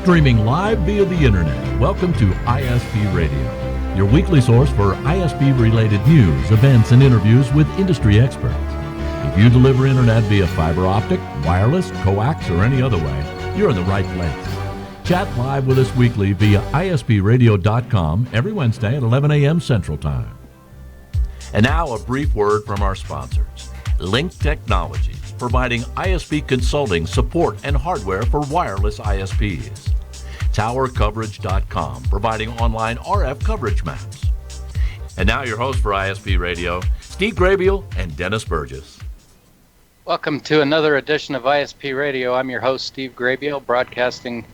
Streaming live via the internet, welcome to ISP Radio, your weekly source for ISP-related news, events, and interviews with industry experts. If you deliver internet via fiber optic, wireless, coax, or any other way, you're in the right place. Chat live with us weekly via ispradio.com every Wednesday at 11 a.m. Central Time. And now a brief word from our sponsors. Link Technologies, providing ISP consulting, support, and hardware for wireless ISPs. TowerCoverage.com, providing online RF coverage maps. And now your host for ISP Radio, Steve Grabiel and Dennis Burgess. Welcome to another edition of ISP Radio. I'm your host, Steve Grabiel, broadcasting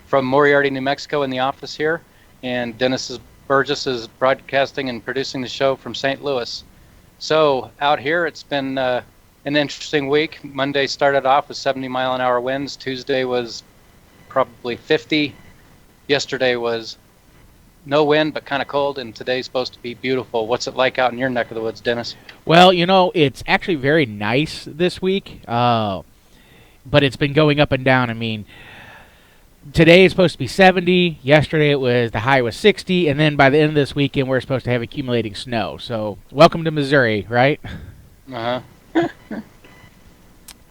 from Moriarty, New Mexico in the office here. And Dennis Burgess is broadcasting and producing the show from St. Louis. So out here, it's been an interesting week. Monday started off with 70-mile-an-hour winds. Tuesday was probably 50. Yesterday was no wind, but kind of cold, and today's supposed to be beautiful. What's it like out in your neck of the woods, Dennis? Well, you know, it's actually very nice this week, but it's been going up and down. I mean, today is supposed to be 70. Yesterday the high was 60, and then by the end of this weekend, we're supposed to have accumulating snow. So, welcome to Missouri, right? Uh-huh.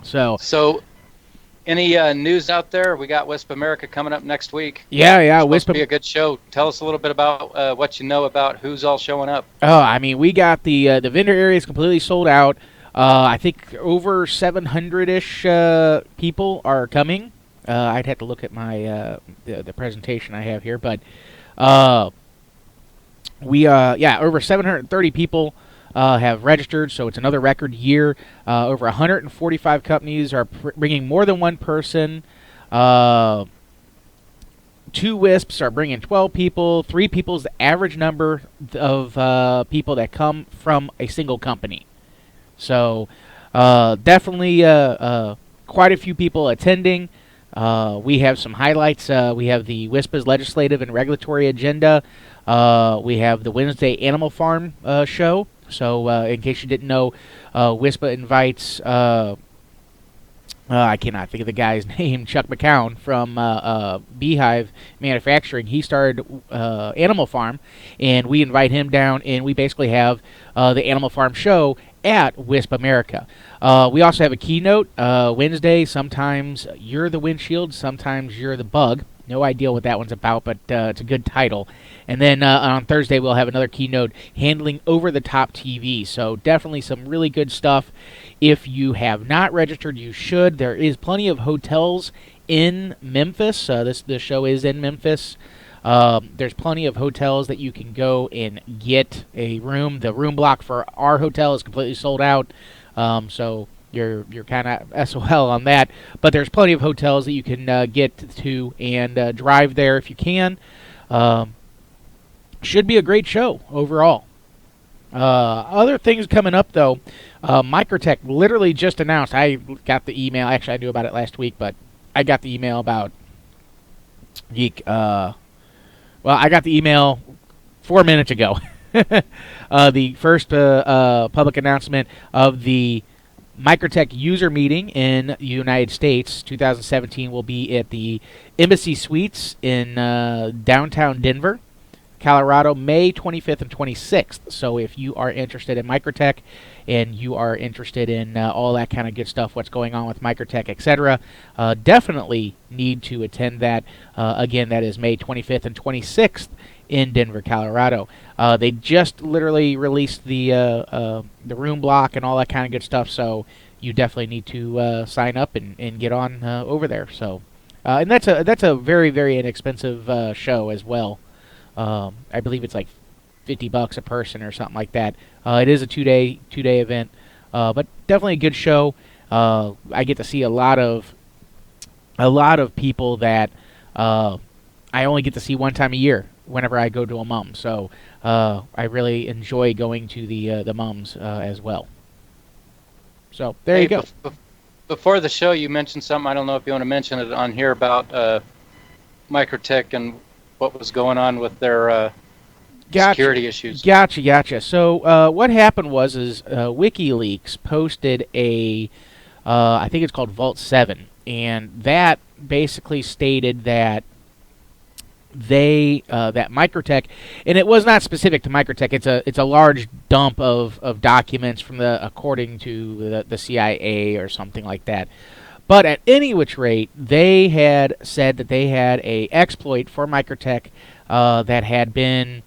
So, any news out there? We got WISP America coming up next week. Yeah, WISP will be a good show. Tell us a little bit about what you know about who's all showing up. Oh, I mean, we got the vendor area is completely sold out. I think over 700-ish people are coming. I'd have to look at my the presentation I have here, but over 730 people have registered, so it's another record year. Over 145 companies are bringing more than one person. 2 WISPs are bringing 12 people. 3 people is the average number of people that come from a single company. So definitely quite a few people attending. We have some highlights. We have the WISPA's legislative and regulatory agenda. We have the Wednesday Animal Farm show. So in case you didn't know, WISPA invites, I cannot think of the guy's name, Chuck McCown from Beehive Manufacturing. He started Animal Farm, and we invite him down, and we basically have the Animal Farm show at WISP America. We also have a keynote Wednesday. Sometimes you're the windshield, sometimes you're the bug. No idea what that one's about, but it's a good title. And then on Thursday, we'll have another keynote handling over-the-top TV. So definitely some really good stuff. If you have not registered, you should. There is plenty of hotels in Memphis. This show is in Memphis. There's plenty of hotels that you can go and get a room. The room block for our hotel is completely sold out. So you're kind of SOL on that. But there's plenty of hotels that you can get to and drive there if you can. Should be a great show overall. Other things coming up, though. Microtech literally just announced. I got the email. Actually, I knew about it last week, but I got the email about I got the email 4 minutes ago. The first public announcement of the Microtech user meeting in the United States 2017 will be at the Embassy Suites in downtown Denver, Colorado, May 25th and 26th. So if you are interested in Microtech and you are interested in all that kind of good stuff, what's going on with Microtech, etc., definitely need to attend that. Again, that is May 25th and 26th in Denver, Colorado. They just literally released the room block and all that kind of good stuff, so you definitely need to sign up and get on over there. So, and that's a very, very inexpensive show as well. I believe it's like $50 a person or something like that. It is a two-day event, but definitely a good show. I get to see a lot of people that I only get to see one time a year whenever I go to a MUM. So I really enjoy going to the MUMs as well. So there you go. Before the show, you mentioned something. I don't know if you want to mention it on here about Microtech and what was going on with their security issues. Gotcha. So what happened was WikiLeaks posted a, I think it's called Vault 7, and that basically stated that that Microtech, and it was not specific to Microtech. It's a large dump of documents from according to the CIA or something like that. But at any which rate, they had said that they had a exploit for Microtech that had been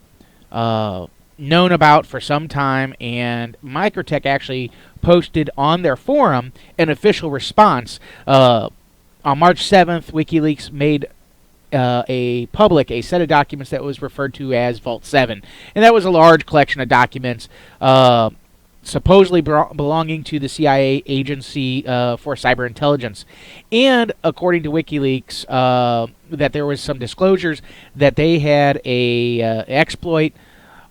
known about for some time, and Microtech actually posted on their forum an official response. On March 7th, WikiLeaks made a set of documents that was referred to as Vault 7. And that was a large collection of documents supposedly belonging to the CIA Agency for Cyber Intelligence. And according to WikiLeaks, that there was some disclosures that they had a exploit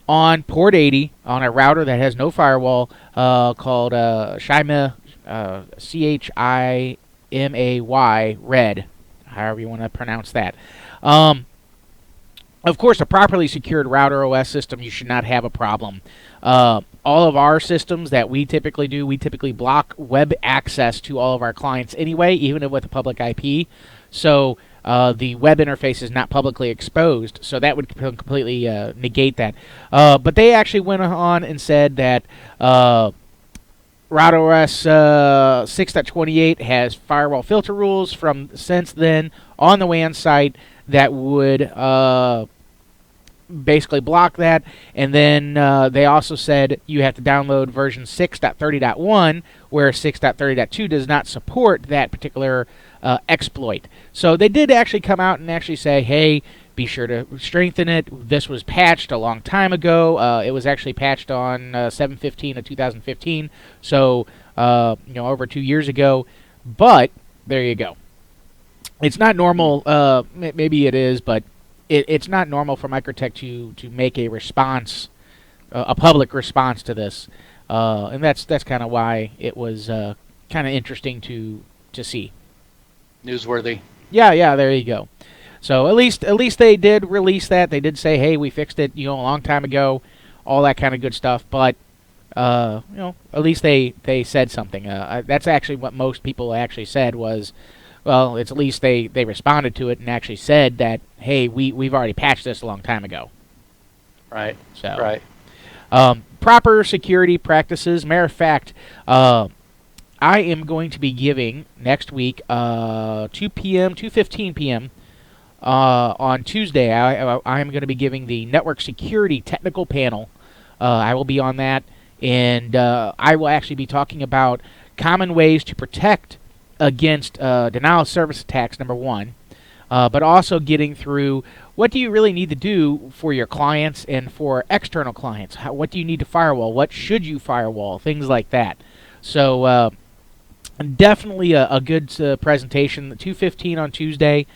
on port 80 on a router that has no firewall called Chimay, CHIMAY Red, however you want to pronounce that. Of course, a properly secured router OS system, you should not have a problem. All of our systems that we typically do, we typically block web access to all of our clients anyway, even with a public IP. So the web interface is not publicly exposed, so that would completely negate that. But they actually went on and said that RouterOS 6.28 has firewall filter rules from since then on the WAN site that would basically block that. And then they also said you have to download version 6.30.1, where 6.30.2 does not support that particular exploit. So they did actually come out and actually say, hey, be sure to strengthen it. This was patched a long time ago. It was actually patched on 7/15 of 2015, so over 2 years ago. But there you go. It's not normal. Maybe it is, but it's not normal for Microtech to make a response, a public response to this, and that's kind of why it was kind of interesting to see. Newsworthy. Yeah. There you go. So at least they did release that. They did say, hey, we fixed it, a long time ago, all that kind of good stuff. But at least they said something. That's actually what most people actually said was, well, it's at least they responded to it and actually said that, hey, we've already patched this a long time ago. Right. So right. Proper security practices. Matter of fact, I am going to be giving next week 2:15 p.m. On Tuesday. I am going to be giving the network security technical panel. I will be on that, and I will actually be talking about common ways to protect against denial of service attacks, number one, but also getting through what do you really need to do for your clients and for external clients. What do you need to firewall? What should you firewall? Things like that. So definitely a good presentation. 2:15 on Tuesday.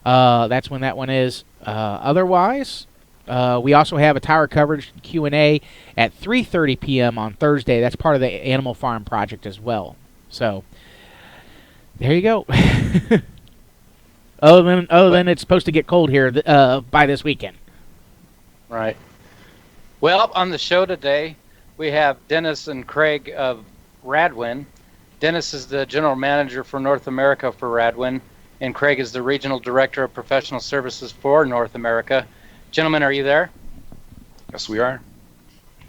That's when that one is. Otherwise, we also have a tower coverage Q&A at 3:30 p.m. on Thursday. That's part of the Animal Farm project as well. So there you go. Other than it's supposed to get cold here by this weekend. Right. Well, on the show today, we have Dennis and Craig of Radwin. Dennis is the general manager for North America for Radwin, and Craig is the regional director of professional services for North America. Gentlemen, are you there? Yes, we are.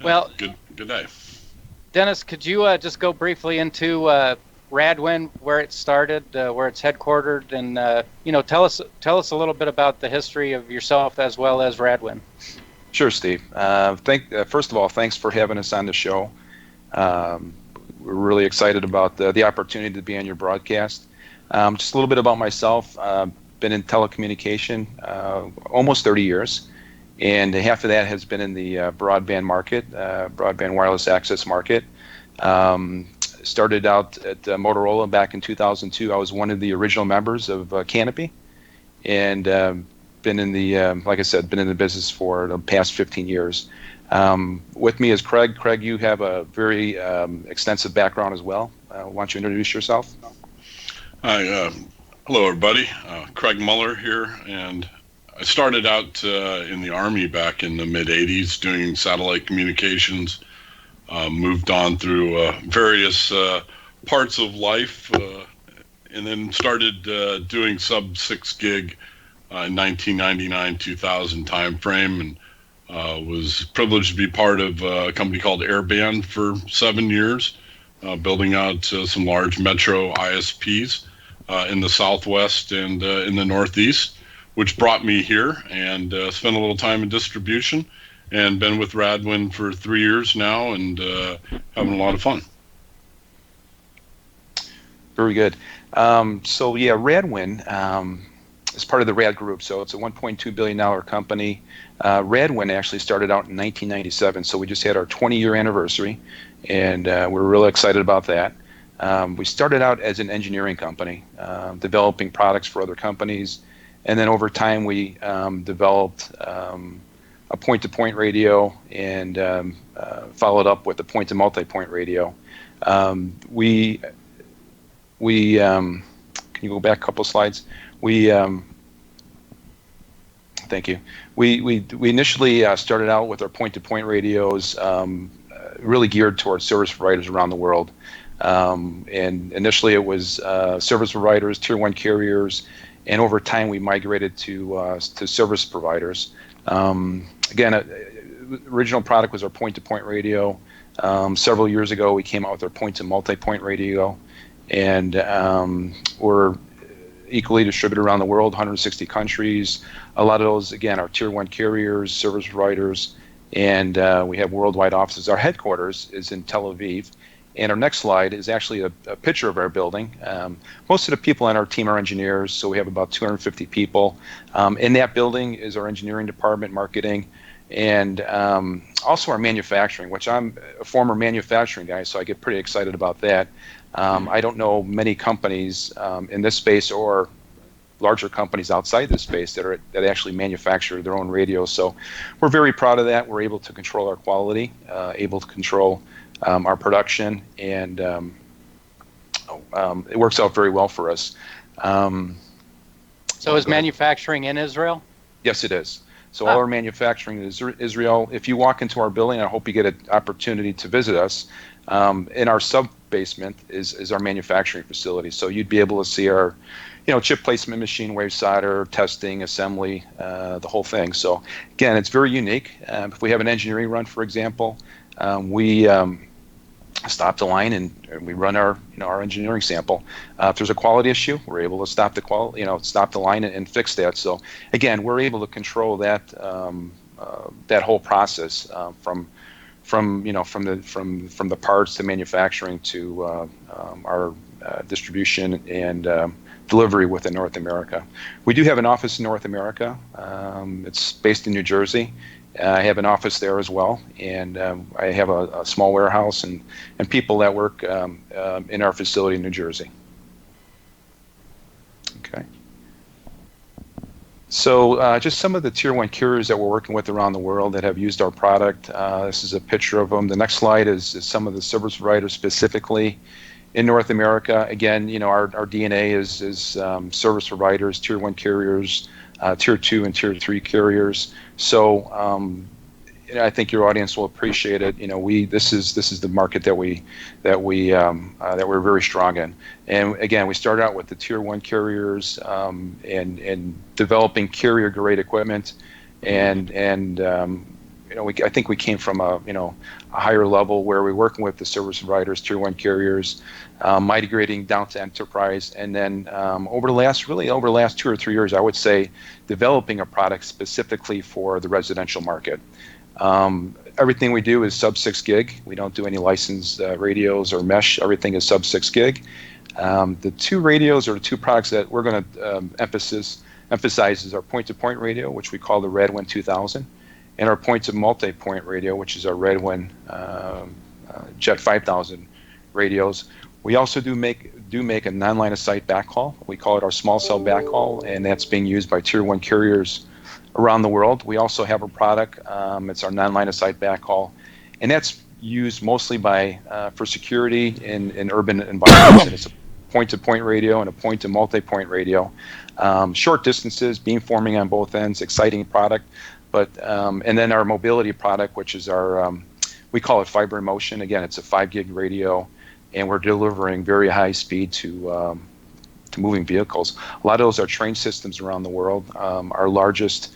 Well, good day. Dennis, could you just go briefly into Radwin, where it started, where it's headquartered, and tell us a little bit about the history of yourself as well as Radwin. Sure, Steve. First of all, thanks for having us on the show. We're really excited about the opportunity to be on your broadcast. Just a little bit about myself. Been in telecommunication almost 30 years, and half of that has been in the broadband market, broadband wireless access market. Started out at Motorola back in 2002. I was one of the original members of Canopy, and been in the, like I said, been in the business for the past 15 years. With me is Craig. Craig, you have a very extensive background as well. Why don't you introduce yourself? Hi, hello everybody. Craig Muller here, and I started out in the Army back in the mid-'80s doing satellite communications. Moved on through various parts of life, and then started doing sub-6 gig in 1999-2000 timeframe, and was privileged to be part of a company called Airband for 7 years, building out some large metro ISPs in the Southwest and in the Northeast, which brought me here, and spent a little time in distribution, and been with Radwin for 3 years now, and having a lot of fun. Very good. So yeah, Radwin is part of the Rad Group. So it's a $1.2 billion company. Radwin actually started out in 1997. So we just had our 20-year anniversary, and we're really excited about that. We started out as an engineering company, developing products for other companies. And then over time, we developed a point-to-point radio and followed up with a point-to-multipoint radio. Can you go back a couple of slides? Thank you. We initially started out with our point-to-point radios, really geared towards service providers around the world. And initially it was service providers, tier 1 carriers, and over time we migrated to service providers. Again, original product was our point-to-point radio. Several years ago we came out with our point-to-multipoint radio, and we're equally distributed around the world, 160 countries. A lot of those, again, are tier 1 carriers, service providers, and we have worldwide offices. Our headquarters is in Tel Aviv, and our next slide is actually a picture of our building. Most of the people on our team are engineers, so we have about 250 people. In that building is our engineering department, marketing, and also our manufacturing, which I'm a former manufacturing guy, so I get pretty excited about that. I don't know many companies in this space or larger companies outside this space that actually manufacture their own radios. So we're very proud of that. We're able to control our quality, able to control our production, and it works out very well for us. So is manufacturing in Israel? Yes, it is. So all our manufacturing is Israel. If you walk into our building, I hope you get an opportunity to visit us. In our sub-basement is our manufacturing facility. So you'd be able to see our, chip placement machine, wave solder, testing, assembly, the whole thing. So again, it's very unique. If we have an engineering run, for example, we stop the line and we run our engineering sample. If there's a quality issue, we're able to stop the line and fix that. So again, we're able to control that that whole process from the parts to manufacturing to our distribution and delivery within North America. We do have an office in North America. It's based in New Jersey. I have an office there as well, and I have a small warehouse and people that work in our facility in New Jersey. Okay. So just some of the tier 1 carriers that we're working with around the world that have used our product. This is a picture of them. The next slide is some of the service providers specifically in North America. Again, our DNA is service providers, tier 1 carriers, tier 2 and tier 3 carriers. So I think your audience will appreciate it. This is the market that we're very strong in. And again, we started out with the tier 1 carriers and developing carrier grade equipment, and I think we came from a higher level where we're working with the service providers, tier 1 carriers, migrating down to enterprise, and then over the last 2 or 3 years, I would say, developing a product specifically for the residential market. Everything we do is sub 6 gig. We don't do any licensed radios or mesh. Everything is sub 6 gig. The two radios or the two products that we're going to emphasize is our point-to-point radio, which we call the Radwin 2000, and our point-to-multipoint radio, which is our Radwin Jet 5000 radios. We also do make a non-line of sight backhaul. We call it our small cell backhaul, and that's being used by tier 1 carriers around the world. We also have a product. It's our non-line of sight backhaul, and that's used mostly for security in urban environments. And it's a point-to-point radio and a point-to-multipoint radio. Short distances, beamforming on both ends, exciting product. But and then our mobility product, which is our we call it Fiber in Motion. Again, it's a 5 gig radio, and we're delivering very high speed to to moving vehicles. A lot of those are train systems around the world. Our largest,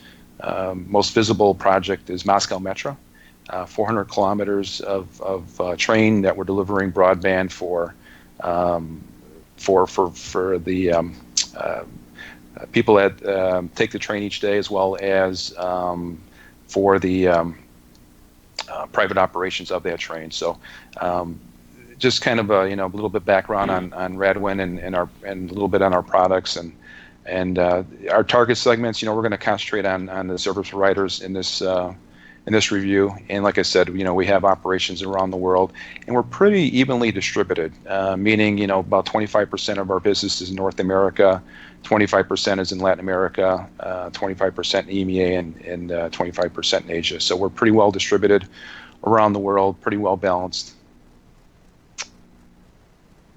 most visible project is Moscow Metro, 400 kilometers of train that we're delivering broadband for the people that take the train each day, as well as for the private operations of that train. So just kind of a little bit background on Radwin and a little bit on our products and our target segments. We're going to concentrate on the service providers in this review. And like I said, we have operations around the world, and we're pretty evenly distributed, meaning, about 25% of our business is in North America, 25% is in Latin America, 25% in EMEA, and 25% in Asia. So we're pretty well distributed around the world, pretty well balanced.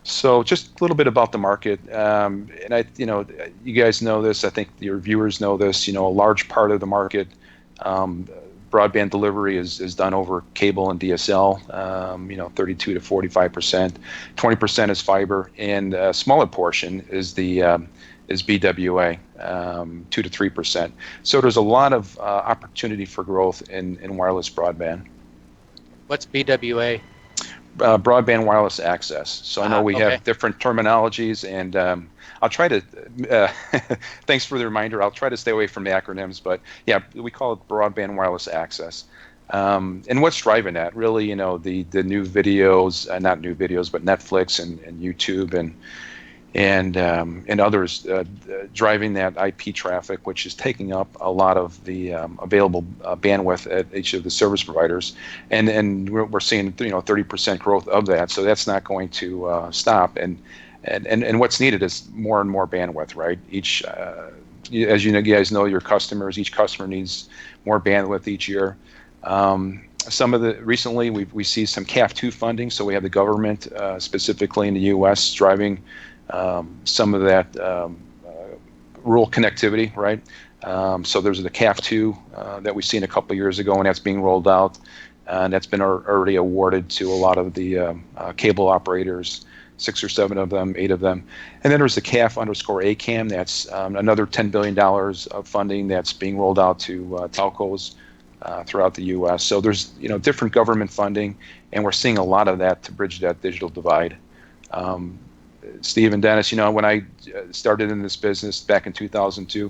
So just a little bit about the market, and you guys know this. I think your viewers know this. A large part of the market, broadband delivery is done over cable and DSL. 32 to 45%, 20% is fiber, and a smaller portion is BWA, 2 to 3%. So there's a lot of opportunity for growth in wireless broadband. What's BWA? Broadband wireless access. So I know we okay. have different terminologies, and I'll try to, thanks for the reminder, I'll try to stay away from the acronyms, but yeah, we call it broadband wireless access. And what's driving that? Really, the new videos, not new videos, but Netflix and YouTube and others driving that IP traffic, which is taking up a lot of the available bandwidth at each of the service providers, and we're seeing 30% growth of that. So that's not going to stop. And what's needed is more and more bandwidth, right? Each, as you guys know, your customers, each customer needs more bandwidth each year. Recently we see some CAF2 funding, so we have the government specifically in the U.S. driving some of that rural connectivity, right? So there's the CAF2 that we've seen a couple of years ago, and that's being rolled out, and that's been already awarded to a lot of the cable operators, 6 or 7 of them, 8 of them. And then there's the CAF_ACAM, that's another $10 billion of funding that's being rolled out to telcos throughout the U.S. So there's different government funding, and we're seeing a lot of that to bridge that digital divide. Steve and Dennis, when I started in this business back in 2002,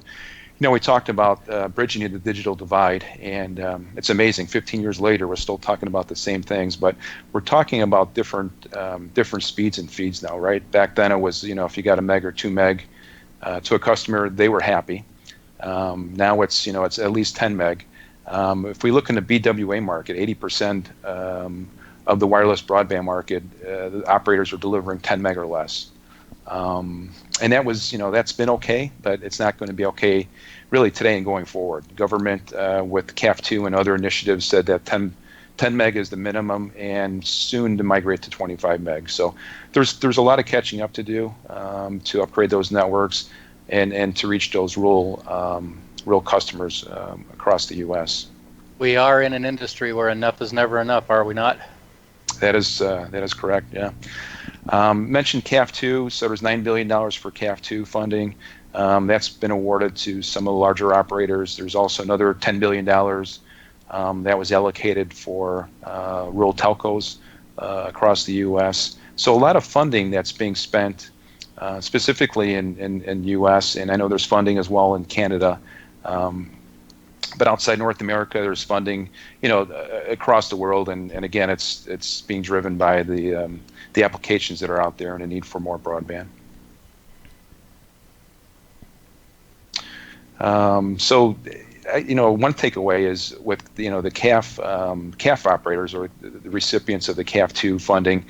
we talked about bridging the digital divide, and it's amazing. 15 years later, we're still talking about the same things, but we're talking about different speeds and feeds now, right? Back then, it was if you got a meg or 2 meg to a customer, they were happy. Now it's it's at least 10 meg. If we look in the BWA market, 80% of the wireless broadband market, the operators are delivering 10 meg or less. And that was, that's been okay, but it's not going to be okay really today and going forward. Government with CAF2 and other initiatives said that 10 meg is the minimum, and soon to migrate to 25 meg. So there's a lot of catching up to do to upgrade those networks and to reach those rural customers across the U.S. We are in an industry where enough is never enough, are we not? That is correct, yeah. Mentioned CAF2, so there's $9 billion for CAF2 funding. That's been awarded to some of the larger operators. There's also another $10 billion that was allocated for rural telcos across the U.S. So a lot of funding that's being spent specifically in U.S., and I know there's funding as well in Canada. But outside North America, there's funding, across the world, and again, it's being driven by the applications that are out there and the need for more broadband. So, one takeaway is with the CAF operators, or the recipients of the CAF2 funding,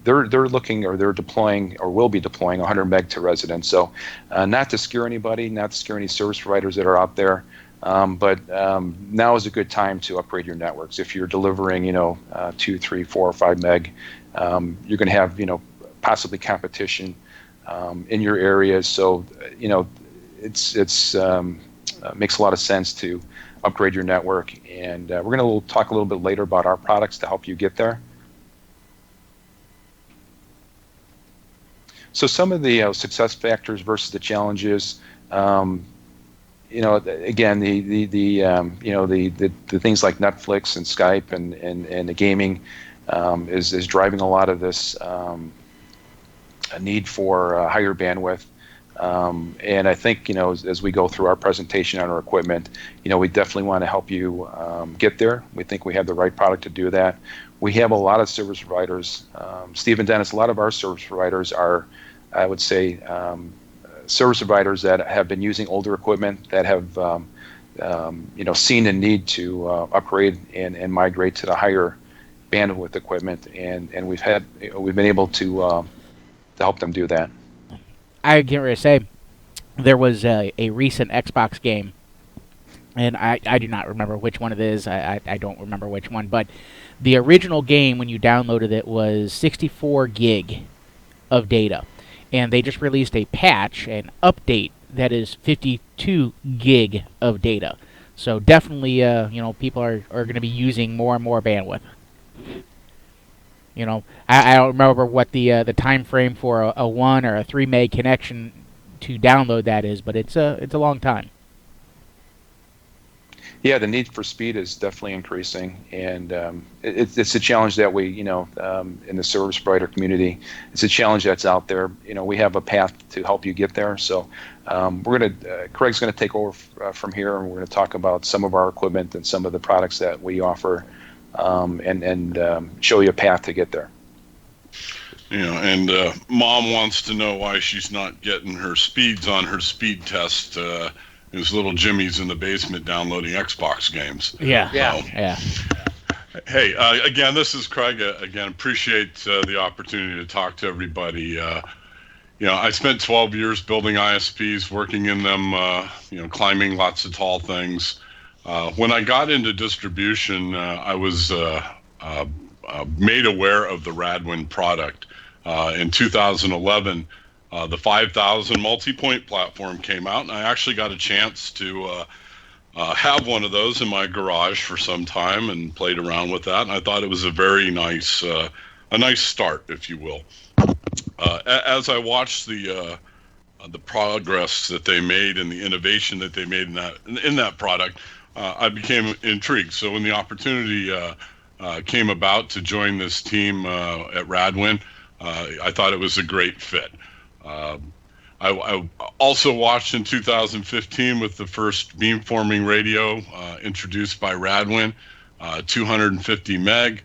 they're looking, or they're deploying, or will be deploying 100 meg to residents. So, not to scare anybody, not to scare any service providers that are out there. But now is a good time to upgrade your networks. If you're delivering, 2, 3, 4, or 5 meg, you're going to have, possibly competition in your areas. So, it's makes a lot of sense to upgrade your network. And we're going to talk a little bit later about our products to help you get there. So some of the success factors versus the challenges. Again, the things like Netflix and Skype and the gaming is driving a lot of this a need for higher bandwidth. And I think, as we go through our presentation on our equipment, we definitely want to help you get there. We think we have the right product to do that. We have a lot of service providers. Steve and Dennis, a lot of our service providers are, I would say, service providers that have been using older equipment that have seen a need to upgrade and migrate to the higher bandwidth equipment, and we've been able to help them do that. I get ready to say there was a recent Xbox game, and I do not remember which one it is. I don't remember which one, but the original game, when you downloaded it, was 64 gig of data. And they just released a patch, an update, that is 52 gig of data. So definitely, people are going to be using more and more bandwidth. I don't remember what the time frame for a 1 or a 3 meg connection to download that is, but it's a long time. Yeah, the need for speed is definitely increasing, and it's a challenge that we, in the service provider community, it's a challenge that's out there. We have a path to help you get there. So Craig's going to take over from here, and we're going to talk about some of our equipment and some of the products that we offer, and show you a path to get there. And Mom wants to know why she's not getting her speeds on her speed test. His little Jimmy's in the basement downloading Xbox games. Yeah. Hey, again, this is Craig. Again, appreciate the opportunity to talk to everybody. I spent 12 years building ISPs, working in them, climbing lots of tall things. When I got into distribution, I was made aware of the Radwin product. In 2011, the 5000 multi-point platform came out, and I actually got a chance to have one of those in my garage for some time and played around with that. And I thought it was a very nice start, if you will. As I watched the progress that they made and the innovation that they made in that product, I became intrigued. So when the opportunity came about to join this team at Radwin, I thought it was a great fit. I also watched in 2015 with the first beamforming radio introduced by Radwin, 250 meg,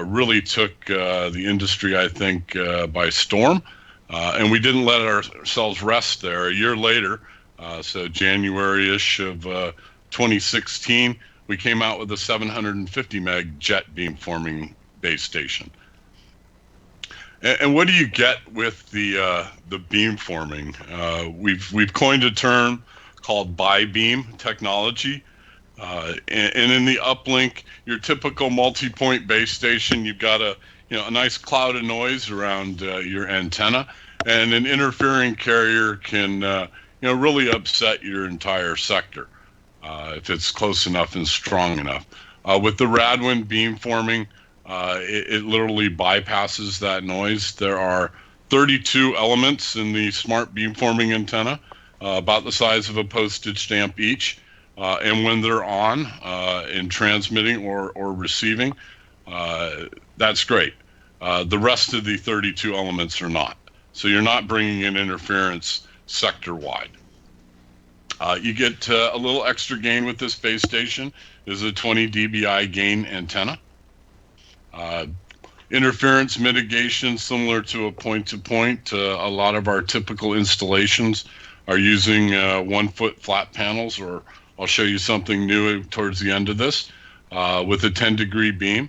really took the industry, I think, by storm. And we didn't let ourselves rest there. A year later, so January-ish of 2016, we came out with a 750 meg jet beamforming base station. And what do you get with the beamforming? We've coined a term called bi-beam technology, and in the uplink, your typical multi-point base station, you've got a nice cloud of noise around your antenna, and an interfering carrier can really upset your entire sector if it's close enough and strong enough. With the Radwin beamforming, it literally bypasses that noise. There are 32 elements in the smart beamforming antenna, about the size of a postage stamp each. And when they're on in transmitting or receiving, that's great. The rest of the 32 elements are not. So you're not bringing in interference sector-wide. You get a little extra gain with this base station. Is a 20 dBi gain antenna. Interference mitigation, similar to a point-to-point. A lot of our typical installations are using 1 foot flat panels, or I'll show you something new towards the end of this, with a 10-degree beam.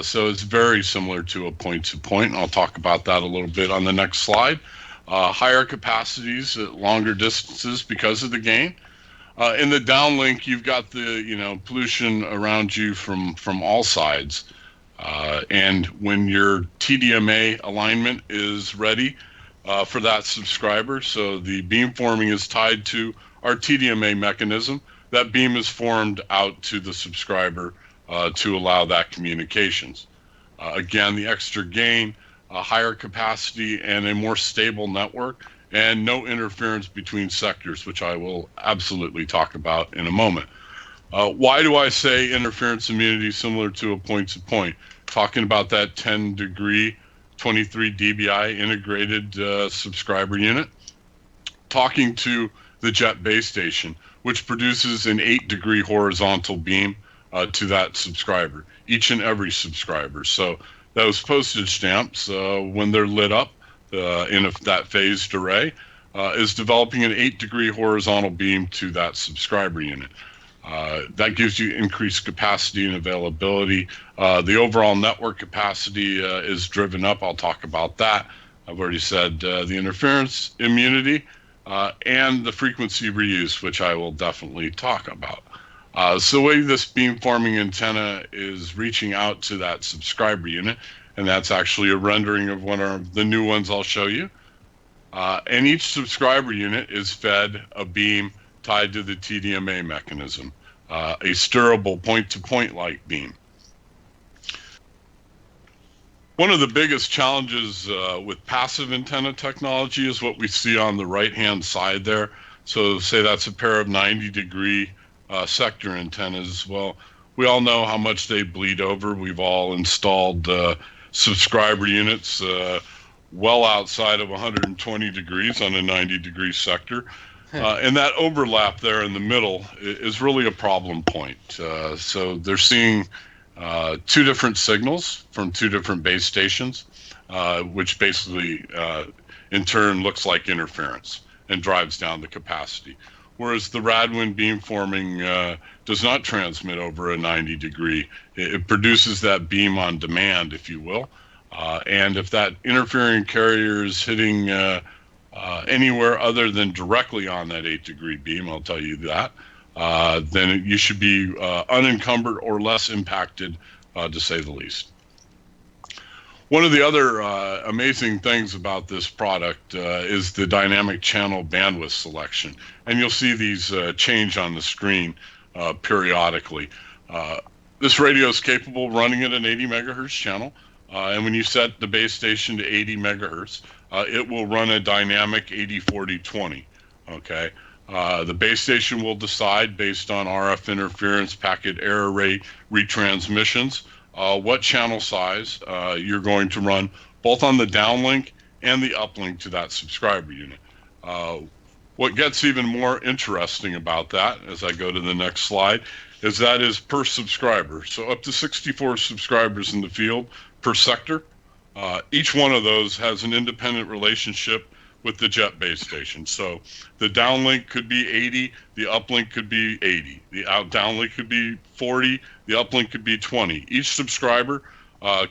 So it's very similar to a point-to-point. I'll talk about that a little bit on the next slide. Higher capacities at longer distances because of the gain. In the downlink, you've got the pollution around you from all sides. And when your TDMA alignment is ready for that subscriber, so the beamforming is tied to our TDMA mechanism, that beam is formed out to the subscriber to allow that communications. Again, the extra gain a higher capacity, and a more stable network, and no interference between sectors, which I will absolutely talk about in a moment. Why do I say interference immunity similar to a point-to-point? Talking about that 10 degree, 23 dBi integrated subscriber unit. Talking to the jet base station, which produces an 8-degree horizontal beam to that subscriber, each and every subscriber. So those postage stamps, when they're lit up in that phased array, is developing an 8-degree horizontal beam to that subscriber unit. That gives you increased capacity and availability. The overall network capacity is driven up. I'll talk about that. I've already said the interference immunity and the frequency reuse, which I will definitely talk about. So the way this beamforming antenna is reaching out to that subscriber unit, and that's actually a rendering of one of the new ones I'll show you. And each subscriber unit is fed a beam tied to the TDMA mechanism, a steerable point-to-point like beam. One of the biggest challenges with passive antenna technology is what we see on the right-hand side there. So say that's a pair of 90-degree sector antennas. Well, we all know how much they bleed over. We've all installed subscriber units well outside of 120 degrees on a 90-degree sector. And that overlap there in the middle is really a problem point. So they're seeing two different signals from two different base stations, which basically in turn looks like interference and drives down the capacity. Whereas the Radwin beamforming does not transmit over a 90 degree. It produces that beam on demand, if you will. And if that interfering carrier is hitting anywhere other than directly on that 8-degree beam, I'll tell you that, then you should be unencumbered or less impacted, to say the least. One of the other amazing things about this product is the dynamic channel bandwidth selection. And you'll see these change on the screen periodically. This radio is capable of running at an 80 megahertz channel. And when you set the base station to 80 megahertz, it will run a dynamic 80-40-20, okay? The base station will decide, based on RF interference, packet error rate, retransmissions, what channel size you're going to run, both on the downlink and the uplink to that subscriber unit. What gets even more interesting about that, as I go to the next slide, is that is per subscriber. So up to 64 subscribers in the field per sector. Each one of those has an independent relationship with the jet base station. So the downlink could be 80, the uplink could be 80, the downlink could be 40, the uplink could be 20. Each subscriber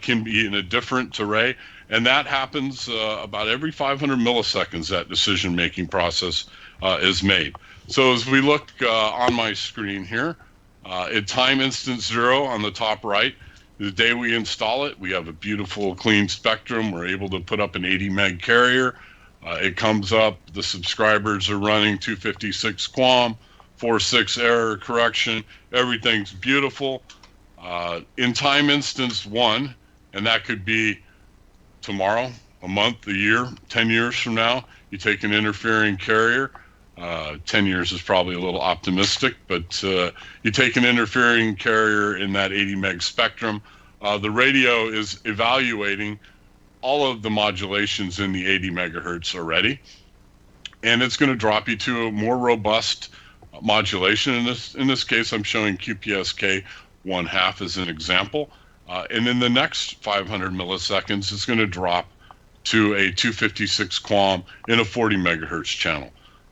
can be in a different array, and that happens about every 500 milliseconds. That decision-making process is made. So as we look on my screen here, at time instance 0 on the top right, the day we install it, we have a beautiful clean spectrum. We're able to put up an 80 meg carrier. It comes up, the subscribers are running 256 QAM, 4.6 error correction. Everything's beautiful. In time instance 1, and that could be tomorrow, a month, a year, 10 years from now, you take an interfering carrier. 10 years is probably a little optimistic, but you take an interfering carrier in that 80 meg spectrum. The radio is evaluating all of the modulations in the 80 megahertz already, and it's going to drop you to a more robust modulation. In this case, I'm showing QPSK 1/2 as an example, and in the next 500 milliseconds, it's going to drop to a 256 QAM in a 40 megahertz channel.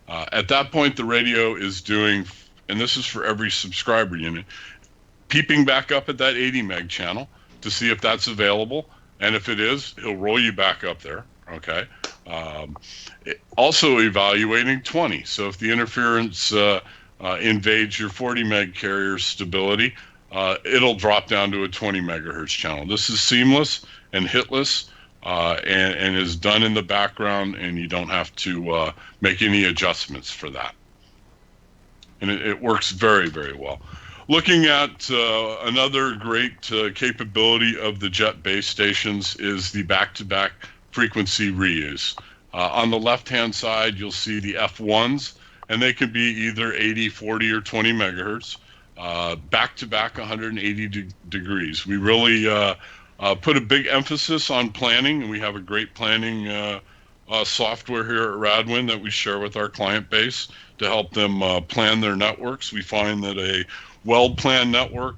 At that point, the radio is doing, and this is for every subscriber unit, peeping back up at that 80 meg channel to see if that's available. And if it is, he'll roll you back up there, okay? Also evaluating 20. So if the interference invades your 40 meg carrier stability, it'll drop down to a 20 megahertz channel. This is seamless and hitless. And is done in the background, and you don't have to make any adjustments for that. And it works very, very well. Looking at another great capability of the Jet base stations is the back-to-back frequency reuse. On the left-hand side, you'll see the F1s, and they can be either 80, 40, or 20 megahertz, back-to-back 180 degrees. We really put a big emphasis on planning, and we have a great planning software here at Radwin that we share with our client base to help them plan their networks. We find that a well-planned network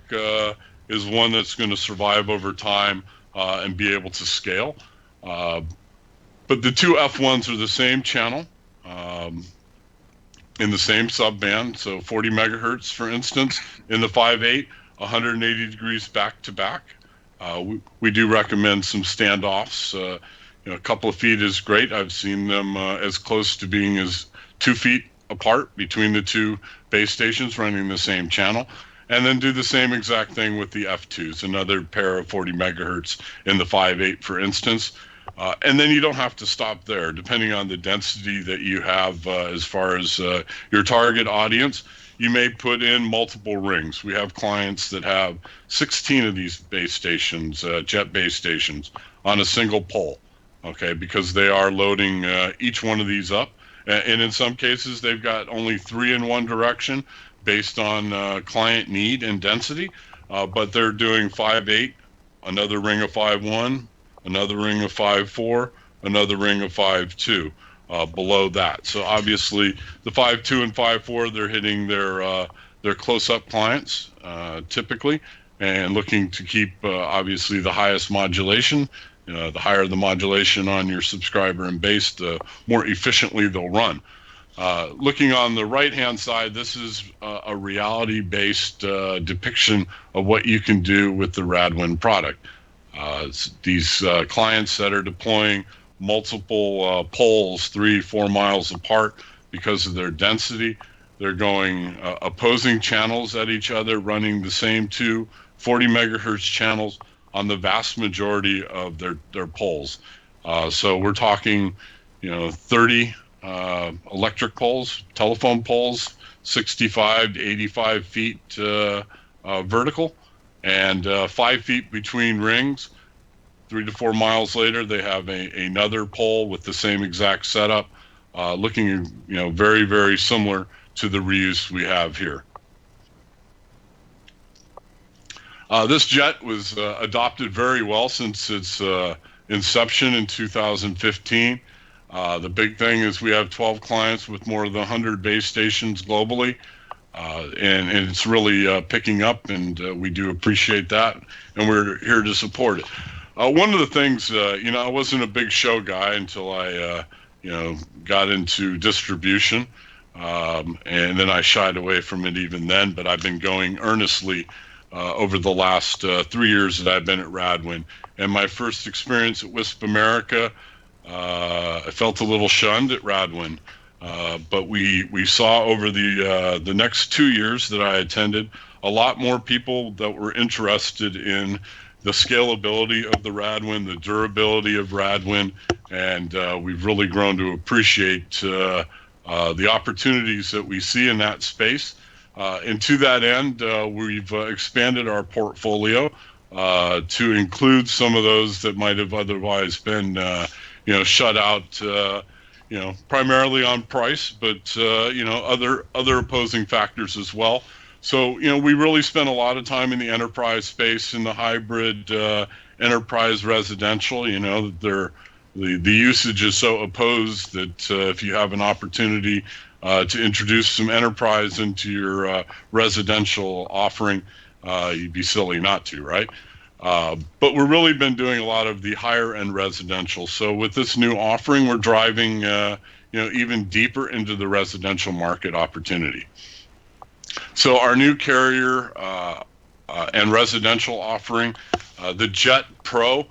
is one that's going to survive over time and be able to scale. But the two F1s are the same channel in the same subband, so 40 megahertz, for instance, in the 5.8, 180 degrees back to back. We do recommend some standoffs. A couple of feet is great. I've seen them as close to being as 2 feet apart between the two base stations running the same channel, and then do the same exact thing with the F2s, another pair of 40 megahertz in the 5.8, for instance. And then you don't have to stop there. Depending on the density that you have as far as your target audience, you may put in multiple rings. We have clients that have 16 of these base stations, Jet base stations, on a single pole, okay, because they are loading each one of these up. And in some cases, they've got only 3 in one direction based on client need and density, but they're doing 5.8, another ring of 5.1, another ring of 5.4, another ring of 5.2 below that. So obviously, the 5.2 and 5.4, they're hitting their close-up clients typically, and looking to keep obviously the highest modulation. The higher the modulation on your subscriber and base, the more efficiently they'll run. Looking on the right-hand side, this is a reality-based depiction of what you can do with the Radwin product. These clients that are deploying multiple poles 3-4 miles apart because of their density, they're going opposing channels at each other, running the same two 40 megahertz channels on the vast majority of their poles. So we're talking, 30 electric poles, telephone poles, 65 to 85 feet vertical, and 5 feet between rings. 3 to 4 miles later, they have another pole with the same exact setup, looking, very, very similar to the reuse we have here. This Jet was adopted very well since its inception in 2015. The big thing is we have 12 clients with more than 100 base stations globally, and it's really picking up, and we do appreciate that, and we're here to support it. One of the things, I wasn't a big show guy until I, got into distribution, and then I shied away from it even then, but I've been going earnestly over the last 3 years that I've been at Radwin. And my first experience at WISP America, I felt a little shunned at Radwin, but we saw over the next 2 years that I attended a lot more people that were interested in the scalability of the Radwin, the durability of Radwin, and we've really grown to appreciate the opportunities that we see in that space. And to that end, we've expanded our portfolio to include some of those that might have otherwise been, shut out, primarily on price, but other opposing factors as well. So we really spent a lot of time in the enterprise space, in the hybrid enterprise residential. The usage is so opposed that if you have an opportunity to introduce some enterprise into your residential offering, you'd be silly not to, right? But we've really been doing a lot of the higher end residential. So with this new offering, we're driving, even deeper into the residential market opportunity. So our new carrier and residential offering, the Jet Pro,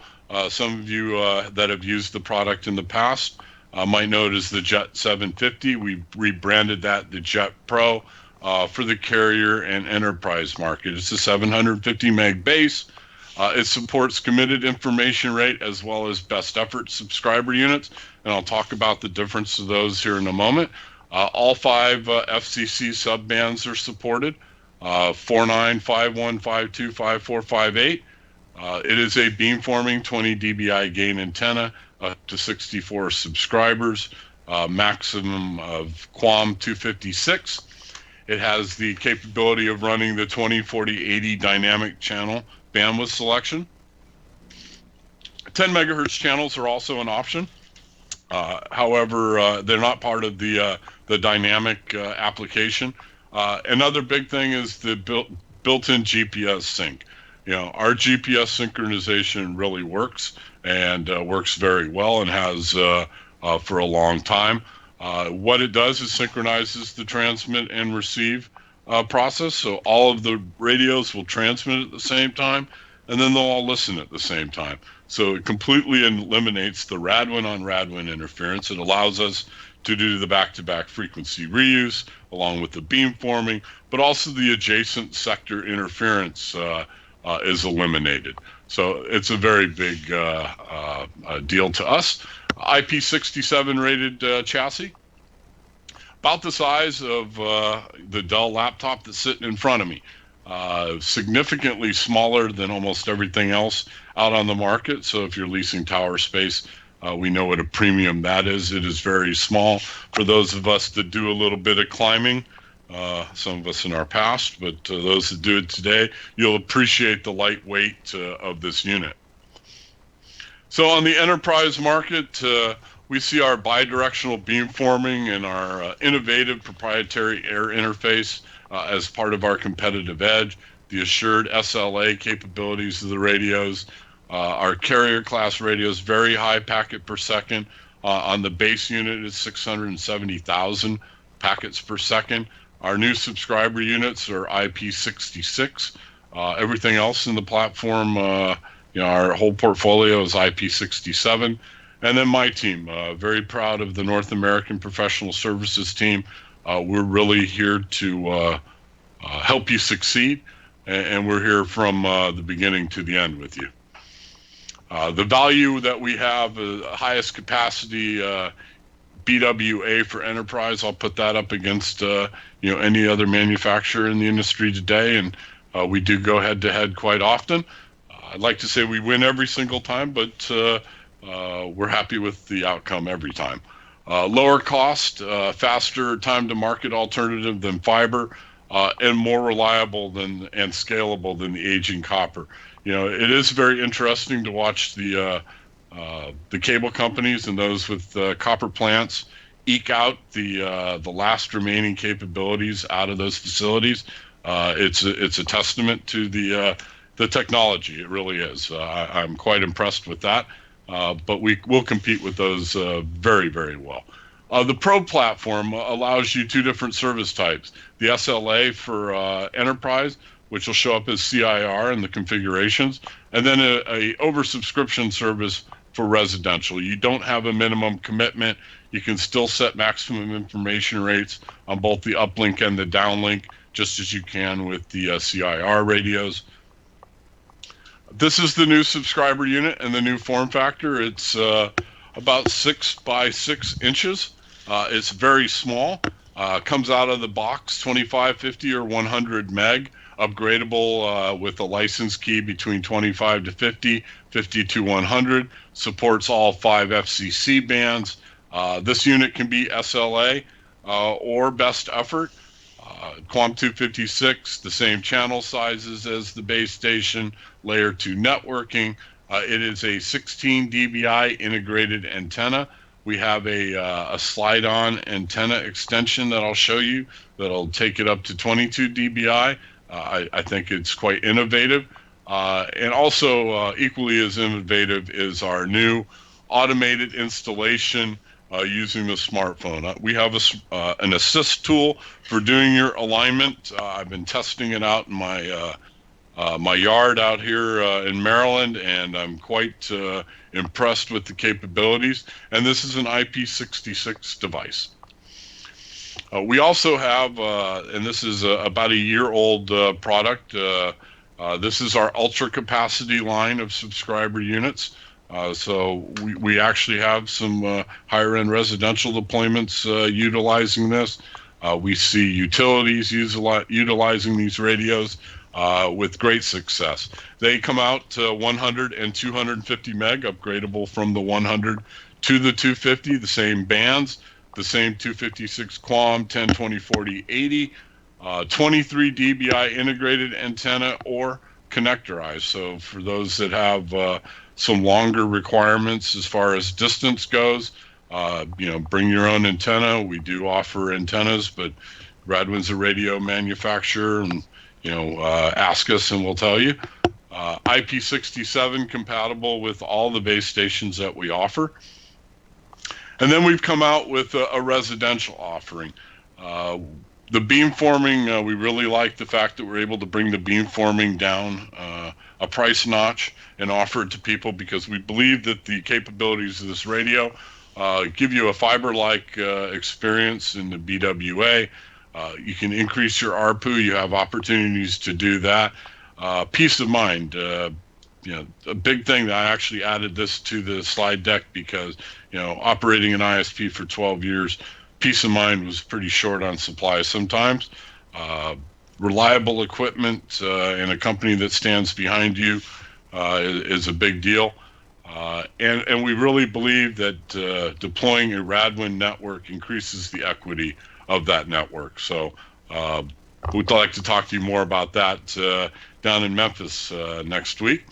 some of you that have used the product in the past might know it as the Jet 750. We rebranded that the Jet Pro for the carrier and enterprise market. It's a 750 meg base. It supports committed information rate as well as best effort subscriber units, and I'll talk about the difference of those here in a moment. All 5 FCC subbands are supported. 4951525458. It is a beamforming 20 dBi gain antenna, up to 64 subscribers, maximum of QAM 256. It has the capability of running the 20, 40, 80 dynamic channel bandwidth selection. 10 megahertz channels are also an option. However, they're not part of the dynamic application. Another big thing is the built-in GPS sync. Our GPS synchronization really works and works very well and has for a long time. What it does is synchronizes the transmit and receive process. So all of the radios will transmit at the same time, and then they'll all listen at the same time. So it completely eliminates the Radwin on Radwin interference. It allows us to do the back-to-back frequency reuse along with the beamforming, but also the adjacent sector interference is eliminated. So it's a very big deal to us. IP67 rated chassis, about the size of the Dell laptop that's sitting in front of me. Significantly smaller than almost everything else out on the market. So if you're leasing tower space, we know what a premium that is. It is very small for those of us that do a little bit of climbing. Some of us in our past, but those that do it today, you'll appreciate the lightweight of this unit. So on the enterprise market, we see our bidirectional beamforming and our innovative proprietary air interface as part of our competitive edge, the assured SLA capabilities of the radios, our carrier class radios, very high packet per second. On the base unit is 670,000 packets per second. Our new subscriber units are IP66. Everything else in the platform, our whole portfolio is IP67. And then my team, very proud of the North American Professional Services team. We're really here to help you succeed, and we're here from the beginning to the end with you. The value that we have, highest capacity BWA for enterprise, I'll put that up against any other manufacturer in the industry today, and we do go head to head quite often. I'd like to say we win every single time, but we're happy with the outcome every time. Lower cost, faster time to market alternative than fiber, and more reliable and scalable than the aging copper. It is very interesting to watch the cable companies and those with copper plants eke out the last remaining capabilities out of those facilities. It's a testament to the technology. It really is. I'm quite impressed with that. But we will compete with those very, very well. The Pro platform allows you two different service types. The SLA for enterprise, which will show up as CIR in the configurations, and then a oversubscription service for residential. You don't have a minimum commitment. You can still set maximum information rates on both the uplink and the downlink, just as you can with the CIR radios. This is the new subscriber unit and the new form factor. It's about 6 by 6 inches. It's very small. Comes out of the box 25, 50, or 100 meg, upgradable with a license key between 25 to 50, 50 to 100. Supports all 5 FCC bands. This unit can be SLA or best effort. QAM 256, the same channel sizes as the base station, layer 2 networking. It is a 16 dBi integrated antenna. We have a slide-on antenna extension that I'll show you that'll take it up to 22 dBi. I think it's quite innovative. And also equally as innovative is our new automated installation using the smartphone. We have an assist tool for doing your alignment. I've been testing it out in my yard out here in Maryland, and I'm quite impressed with the capabilities. And this is an IP66 device. We also have, and this is about a year-old product. This is our ultra capacity line of subscriber units. So we actually have some higher end residential deployments utilizing this. We see utilities utilizing these radios with great success. They come out to 100 and 250 meg, upgradable from the 100 to the 250, the same bands, the same 256 QAM, 10, 20, 40, 80, 23 dBi integrated antenna or connectorized. So for those that have some longer requirements as far as distance goes, bring your own antenna. We do offer antennas, but Radwin's a radio manufacturer, and ask us and we'll tell you. IP67 compatible with all the base stations that we offer. And then we've come out with a residential offering. The beamforming, we really like the fact that we're able to bring the beamforming down a price notch and offer it to people, because we believe that the capabilities of this radio give you a fiber-like experience in the BWA. You can increase your ARPU. You have opportunities to do that. Peace of mind. A big thing that I actually added this to the slide deck because, operating an ISP for 12 years, peace of mind was pretty short on supply sometimes. Reliable equipment and a company that stands behind you is a big deal. And we really believe that deploying a Radwin network increases the equity of that network. So we'd like to talk to you more about that down in Memphis next week.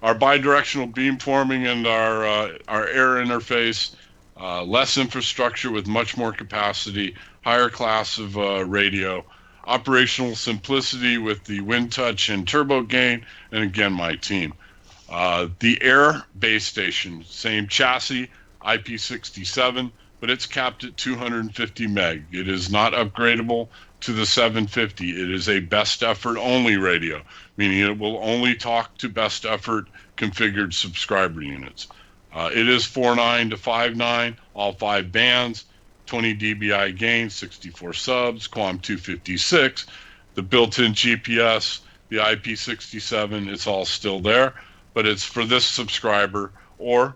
Our bidirectional beamforming and our air interface, less infrastructure with much more capacity, higher class of radio, operational simplicity with the wind touch and turbo gain, and again, my team. The air base station, same chassis, IP67, but it's capped at 250 meg. It is not upgradable to the 750. It is a best effort only radio, meaning it will only talk to best effort configured subscriber units. It is 4.9 to 5.9, all 5 bands, 20 dBi gain, 64 subs, QAM 256, the built-in GPS, the IP67, it's all still there, but it's for this subscriber or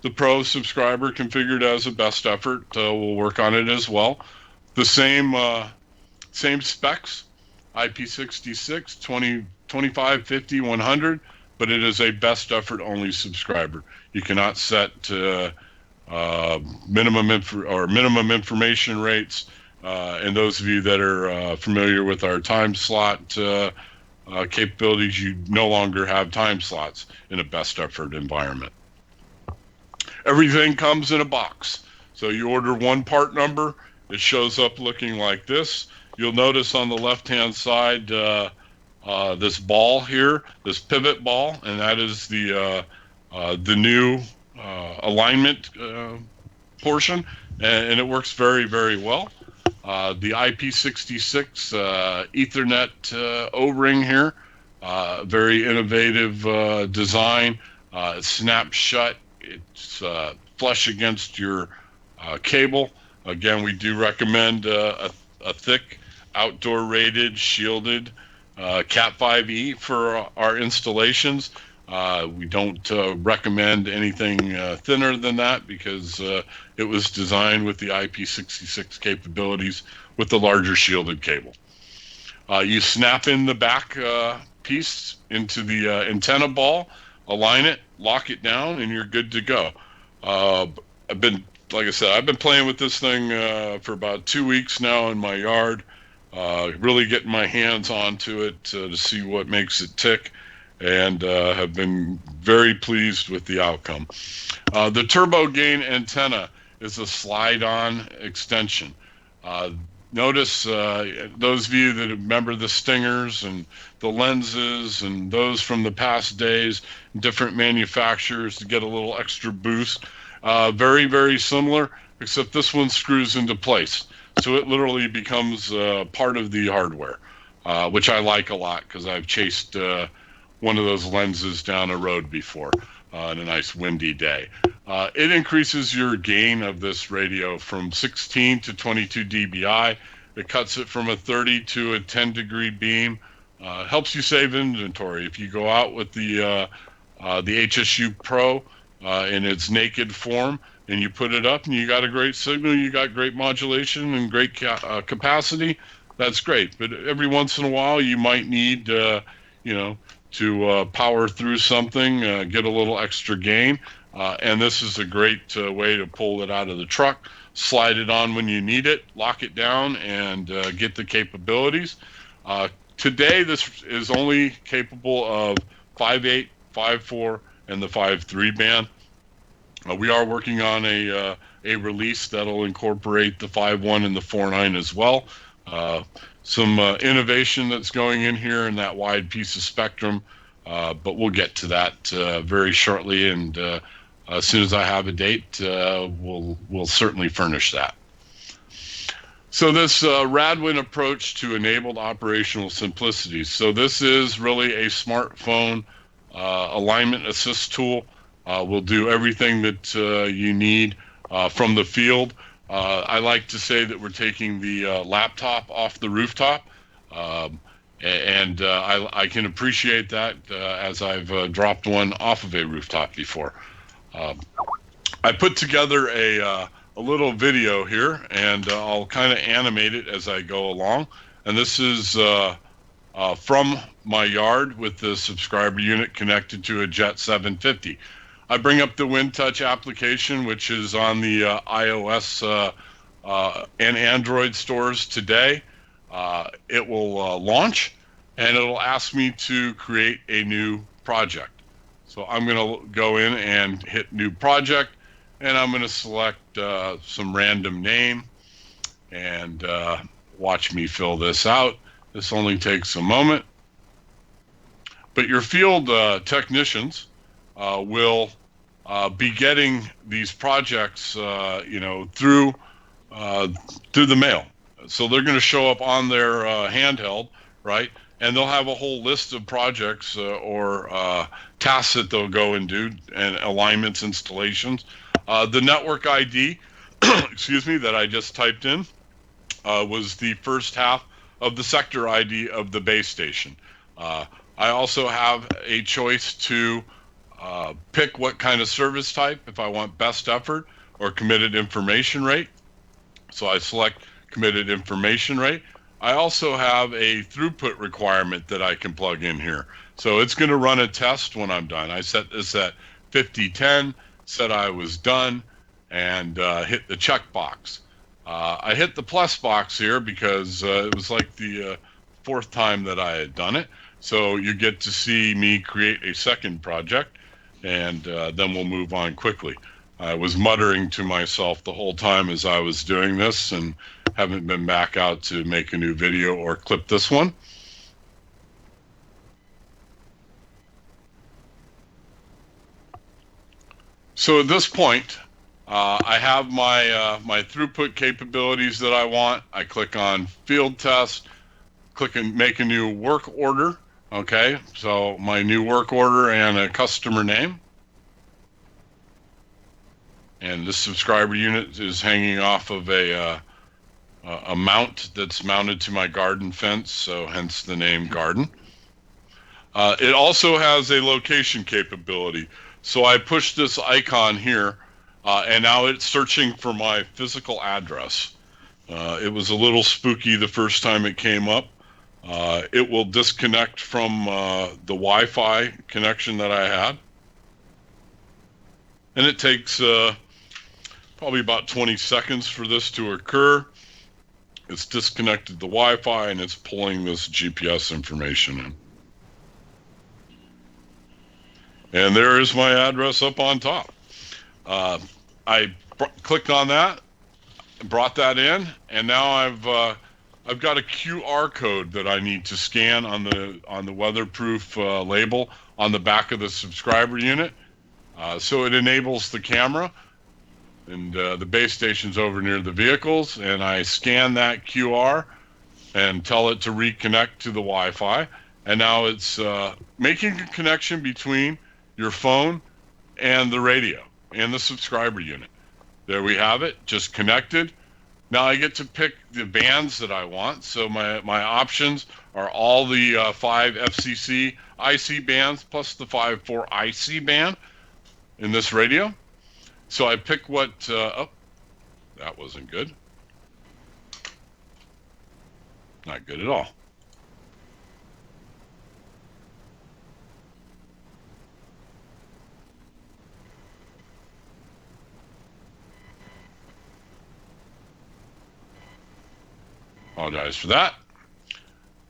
the Pro subscriber configured as a best effort. We'll work on it as well. The same specs, IP66, 20, 25, 50, 100, but it is a best effort only subscriber. You cannot set minimum information rates. And those of you that are familiar with our time slot capabilities, you no longer have time slots in a best effort environment. Everything comes in a box. So you order one part number, it shows up looking like this. You'll notice on the left-hand side this ball here, this pivot ball, and that is the new alignment portion, and it works very, very well. The IP66 Ethernet O-ring here, very innovative design. It snaps shut. It's flush against your cable. Again, we do recommend a thick, outdoor rated, shielded Cat 5e for our installations. We don't recommend anything thinner than that because it was designed with the IP66 capabilities with the larger shielded cable. You snap in the back piece into the antenna ball, align it, lock it down, and you're good to go. Like I said, I've been playing with this thing for about 2 weeks now in my yard, really getting my hands onto it to see what makes it tick, and have been very pleased with the outcome. The turbo gain antenna is a slide-on extension. Notice those of you that remember the stingers and the lenses and those from the past days, different manufacturers to get a little extra boost. Very, very similar, except this one screws into place. So it literally becomes part of the hardware, which I like a lot because I've chased one of those lenses down a road before on a nice windy day. It increases your gain of this radio from 16 to 22 dBi. It cuts it from a 30 to a 10 degree beam. Helps you save inventory. If you go out with the HSU Pro in its naked form, and you put it up and you got a great signal, you got great modulation and great capacity, that's great. But every once in a while you might need, to power through something, get a little extra gain. And this is a great way to pull it out of the truck, slide it on when you need it, lock it down, and get the capabilities. Today, this is only capable of 5.8, 5.4, and the 5.3 band. We are working on a release that'll incorporate the 5.1 and the 4.9 as well. Some innovation that's going in here in that wide piece of spectrum, but we'll get to that very shortly. And as soon as I have a date, we'll certainly furnish that. So this Radwin approach to enabled operational simplicity. So this is really a smartphone alignment assist tool. We'll do everything that you need from the field. I like to say that we're taking the laptop off the rooftop, and I can appreciate that as I've dropped one off of a rooftop before. I put together a little video here, and I'll kind of animate it as I go along. And this is from my yard with the subscriber unit connected to a Jet 750. I bring up the WinTouch application, which is on the iOS and Android stores today. It will launch, and it'll ask me to create a new project. So I'm going to go in and hit New Project, and I'm going to select some random name, and watch me fill this out. This only takes a moment. But your field technicians will be getting these projects, through the mail. So they're going to show up on their handheld, right? And they'll have a whole list of projects or tasks that they'll go and do, and alignments, installations. The network ID, excuse me, that I just typed in was the first half of the sector ID of the base station. I also have a choice to pick what kind of service type, if I want best effort or committed information rate. So I select committed information rate. I also have a throughput requirement that I can plug in here. So it's going to run a test when I'm done. I set this at 5010, said I was done, and hit the check box. I hit the plus box here because it was like the fourth time that I had done it. So you get to see me create a second project, and then we'll move on quickly. I was muttering to myself the whole time as I was doing this, and haven't been back out to make a new video or clip this one. So at this point, I have my my throughput capabilities that I want. I click on Field Test, click and make a new work order. Okay, so my new work order and a customer name. And this subscriber unit is hanging off of a mount that's mounted to my garden fence, so hence the name garden. It also has a location capability. So I push this icon here, and now it's searching for my physical address. It was a little spooky the first time it came up. It will disconnect from the Wi-Fi connection that I had. And it takes probably about 20 seconds for this to occur. It's disconnected the Wi-Fi, and it's pulling this GPS information in. And there is my address up on top. I clicked on that, brought that in, and now I've got a QR code that I need to scan on the weatherproof label on the back of the subscriber unit. So it enables the camera, and the base station's over near the vehicles, and I scan that QR and tell it to reconnect to the Wi-Fi, and now it's making a connection between your phone and the radio and the subscriber unit. There we have it, just connected. Now I get to pick the bands that I want. So my options are all the 5 FCC IC bands plus the 5.4 IC band in this radio. So I pick what, oh, that wasn't good. Not good at all. Apologize for that.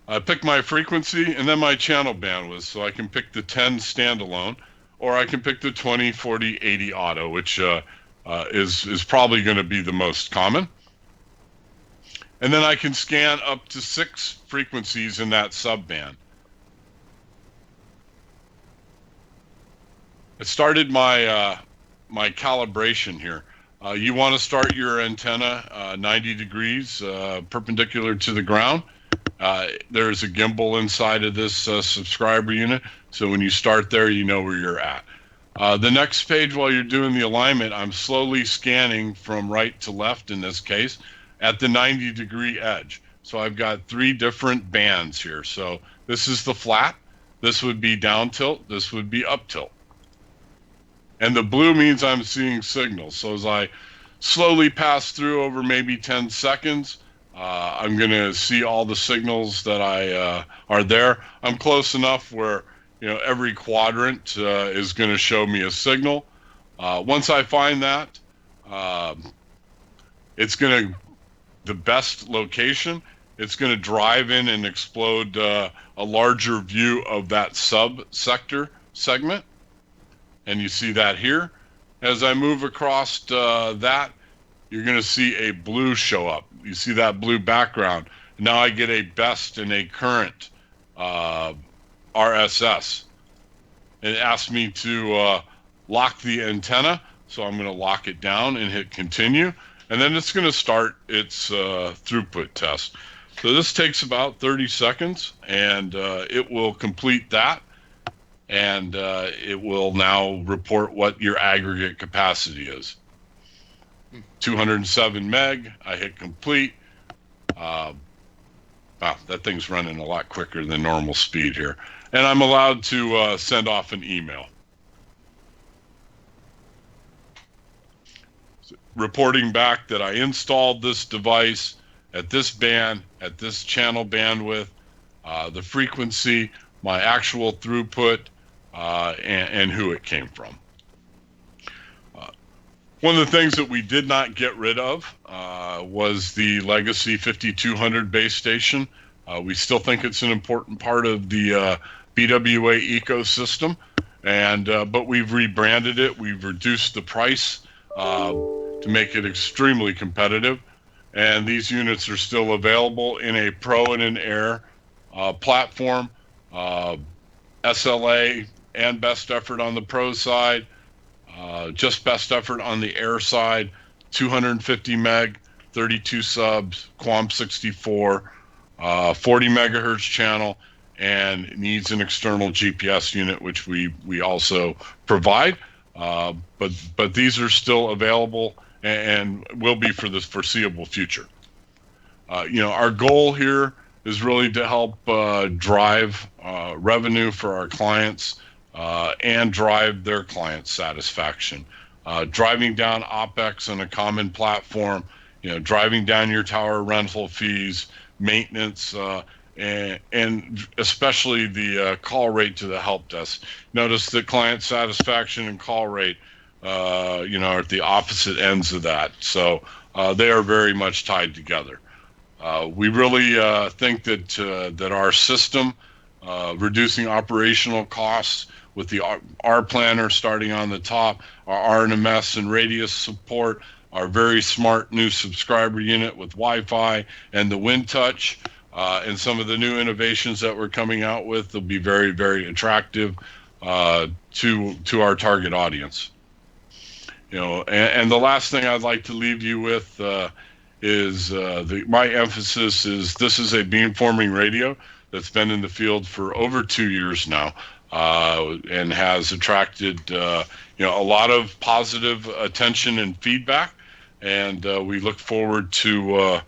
I pick my frequency and then my channel bandwidth, so I can pick the 10 standalone, or I can pick the 20, 40, 80 auto, which is probably going to be the most common. And then I can scan up to 6 frequencies in that subband. I started my my calibration here. You want to start your antenna 90 degrees perpendicular to the ground. There's a gimbal inside of this subscriber unit, so when you start there, you know where you're at. The next page, while you're doing the alignment, I'm slowly scanning from right to left in this case at the 90-degree edge. So I've got 3 different bands here. So this is the flat, this would be down tilt, this would be up tilt. And the blue means I'm seeing signals. So as I slowly pass through over maybe 10 seconds, I'm going to see all the signals that are there. I'm close enough where, you know, every quadrant is going to show me a signal. Once I find that, it's going to, the best location, it's going to drive in and explode a larger view of that sub-sector segment. And you see that here. As I move across that, you're going to see a blue show up. You see that blue background. Now I get a best and a current RSS. It asks me to lock the antenna, so I'm going to lock it down and hit continue. And then it's going to start its throughput test. So this takes about 30 seconds, and it will complete that. And it will now report what your aggregate capacity is. 207 meg, I hit complete. Wow, that thing's running a lot quicker than normal speed here. And I'm allowed to send off an email. Reporting back that I installed this device at this band, at this channel bandwidth, the frequency, my actual throughput, and who it came from. One of the things that we did not get rid of was the legacy 5200 base station. We still think it's an important part of the BWA ecosystem, and but we've rebranded it. We've reduced the price to make it extremely competitive, and these units are still available in a Pro and an Air platform, SLA and best effort on the Pro side. Just best effort on the Air side, 250 meg, 32 subs, QAM 64, 40 megahertz channel, and needs an external GPS unit, which we also provide. But these are still available and will be for the foreseeable future. You know, our goal here is really to help drive revenue for our clients. And drive their client satisfaction. Driving down OpEx on a common platform, you know, driving down your tower rental fees, maintenance, and especially the call rate to the help desk. Notice that client satisfaction and call rate, you know, are at the opposite ends of that. So they are very much tied together. We really think that our system, reducing operational costs, with the R planner starting on the top, our RNMS and radius support, our very smart new subscriber unit with Wi-Fi and the WinTouch, and some of the new innovations that we're coming out with will be very, very attractive to our target audience. You know, and the last thing I'd like to leave you with is my emphasis is this is a beamforming radio that's been in the field for over 2 years now. And has attracted you know, a lot of positive attention and feedback, and we look forward to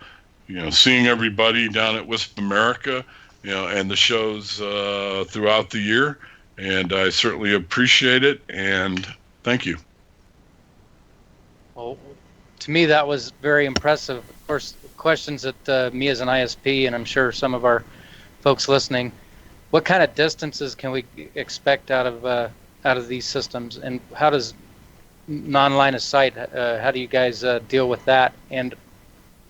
you know, seeing everybody down at WISP America, you know, and the shows throughout the year. And I certainly appreciate it, and thank you. Well, to me, that was very impressive. Of course, questions that me as an ISP, and I'm sure some of our folks listening, what kind of distances can we expect out of these systems, and how does non-line of sight? How do you guys deal with that? And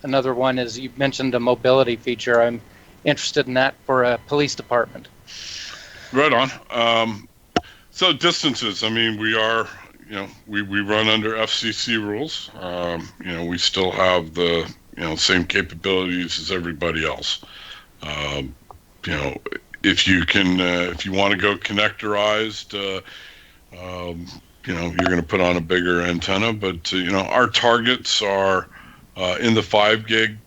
another one is you mentioned a mobility feature. I'm interested in that for a police department. Right on. So distances. I mean, we are, we run under FCC rules. We still have the, same capabilities as everybody else. If you can, if you want to go connectorized, you're going to put on a bigger antenna. But our targets are in the 5 gig.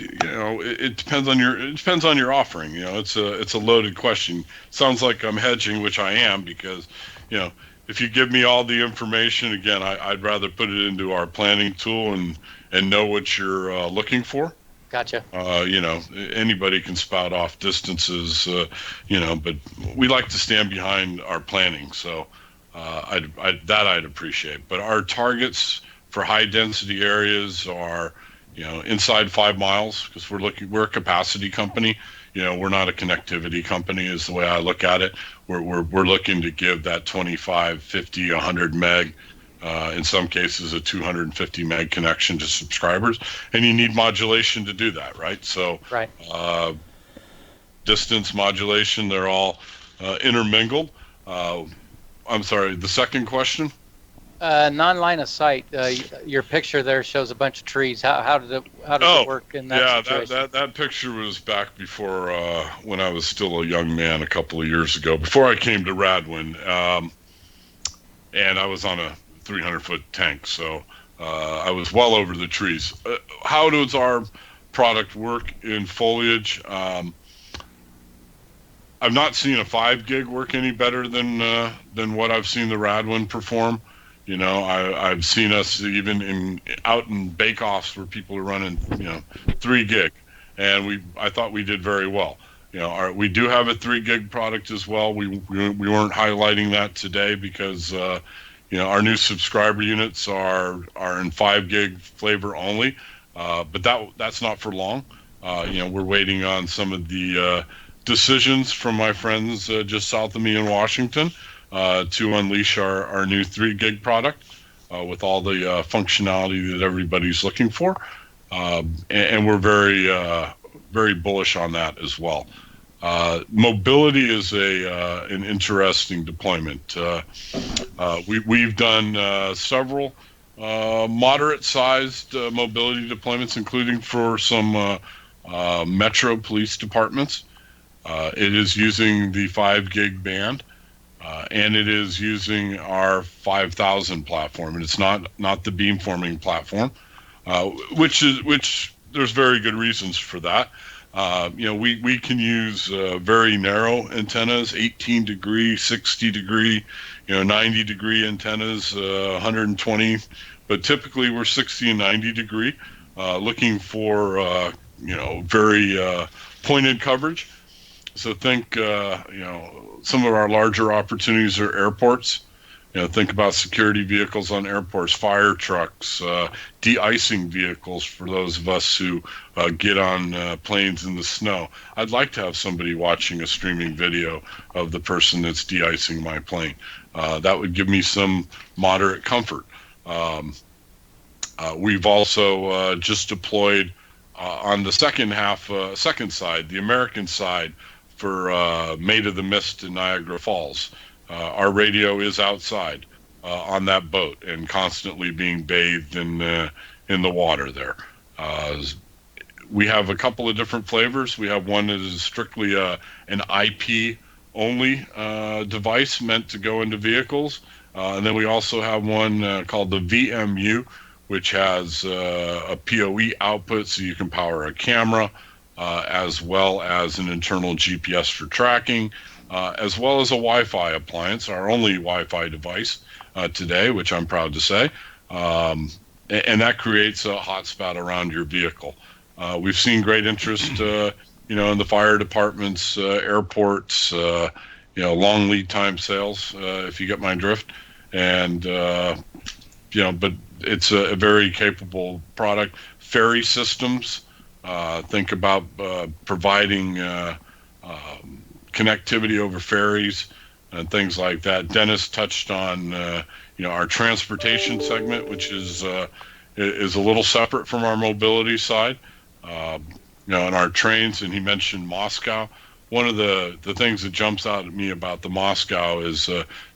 It depends on your offering. It's a loaded question. Sounds like I'm hedging, which I am, because if you give me all the information, again, I'd rather put it into our planning tool and know what you're looking for. Gotcha. Anybody can spout off distances, but we like to stand behind our planning. So I'd appreciate. But our targets for high density areas are, inside 5 miles, because we're a capacity company. We're not a connectivity company, is the way I look at it. We're looking to give that 25, 50, 100 meg, in some cases a 250 meg connection to subscribers, and you need modulation to do that, right? So, right. Distance modulation, they're all intermingled. I'm sorry, the second question? Non-line of sight. Your picture there shows a bunch of trees. How does it work in that situation? Yeah, that picture was back before when I was still a young man a couple of years ago, before I came to Radwin, and I was on a 300-foot tank, so I was well over the trees. How does our product work in foliage? I've not seen a 5 gig work any better than what I've seen the Radwin perform. I've seen us even out in bake-offs where people are running, 3 gig, and I thought we did very well. We do have a 3 gig product as well. We weren't highlighting that today because our new subscriber units are in 5 gig flavor only, but that's not for long. We're waiting on some of the decisions from my friends just south of me in Washington. To unleash our new 3 gig product with all the functionality that everybody's looking for. And we're very bullish on that as well. Mobility is an interesting deployment. We've done several moderate-sized mobility deployments, including for some metro police departments. It is using the 5 gig band. And it is using our 5000 platform, and it's not the beamforming platform, which there's very good reasons for that. We can use very narrow antennas, 18 degree, 60 degree, 90 degree antennas, 120, but typically we're 60 and 90 degree, looking for very pointed coverage. So think, some of our larger opportunities are airports. Think about security vehicles on airports, fire trucks, de-icing vehicles for those of us who get on planes in the snow. I'd like to have somebody watching a streaming video of the person that's de-icing my plane. That would give me some moderate comfort. We've also just deployed on the second side, the American side, for Maid of the Mist in Niagara Falls. Our radio is outside on that boat and constantly being bathed in the water there. We have a couple of different flavors. We have one that is strictly an IP only device meant to go into vehicles, and then we also have one called the VMU, which has a PoE output, so you can power a camera, as well as an internal GPS for tracking, as well as a Wi-Fi appliance, our only Wi-Fi device today, which I'm proud to say. And that creates a hotspot around your vehicle. We've seen great interest, in the fire departments, airports, long lead time sales, if you get my drift. And but it's a very capable product. Ferry systems, think about providing connectivity over ferries and things like that. Dennis touched on our transportation segment, which is a little separate from our mobility side. In our trains, and he mentioned Moscow. One of the things that jumps out at me about the Moscow is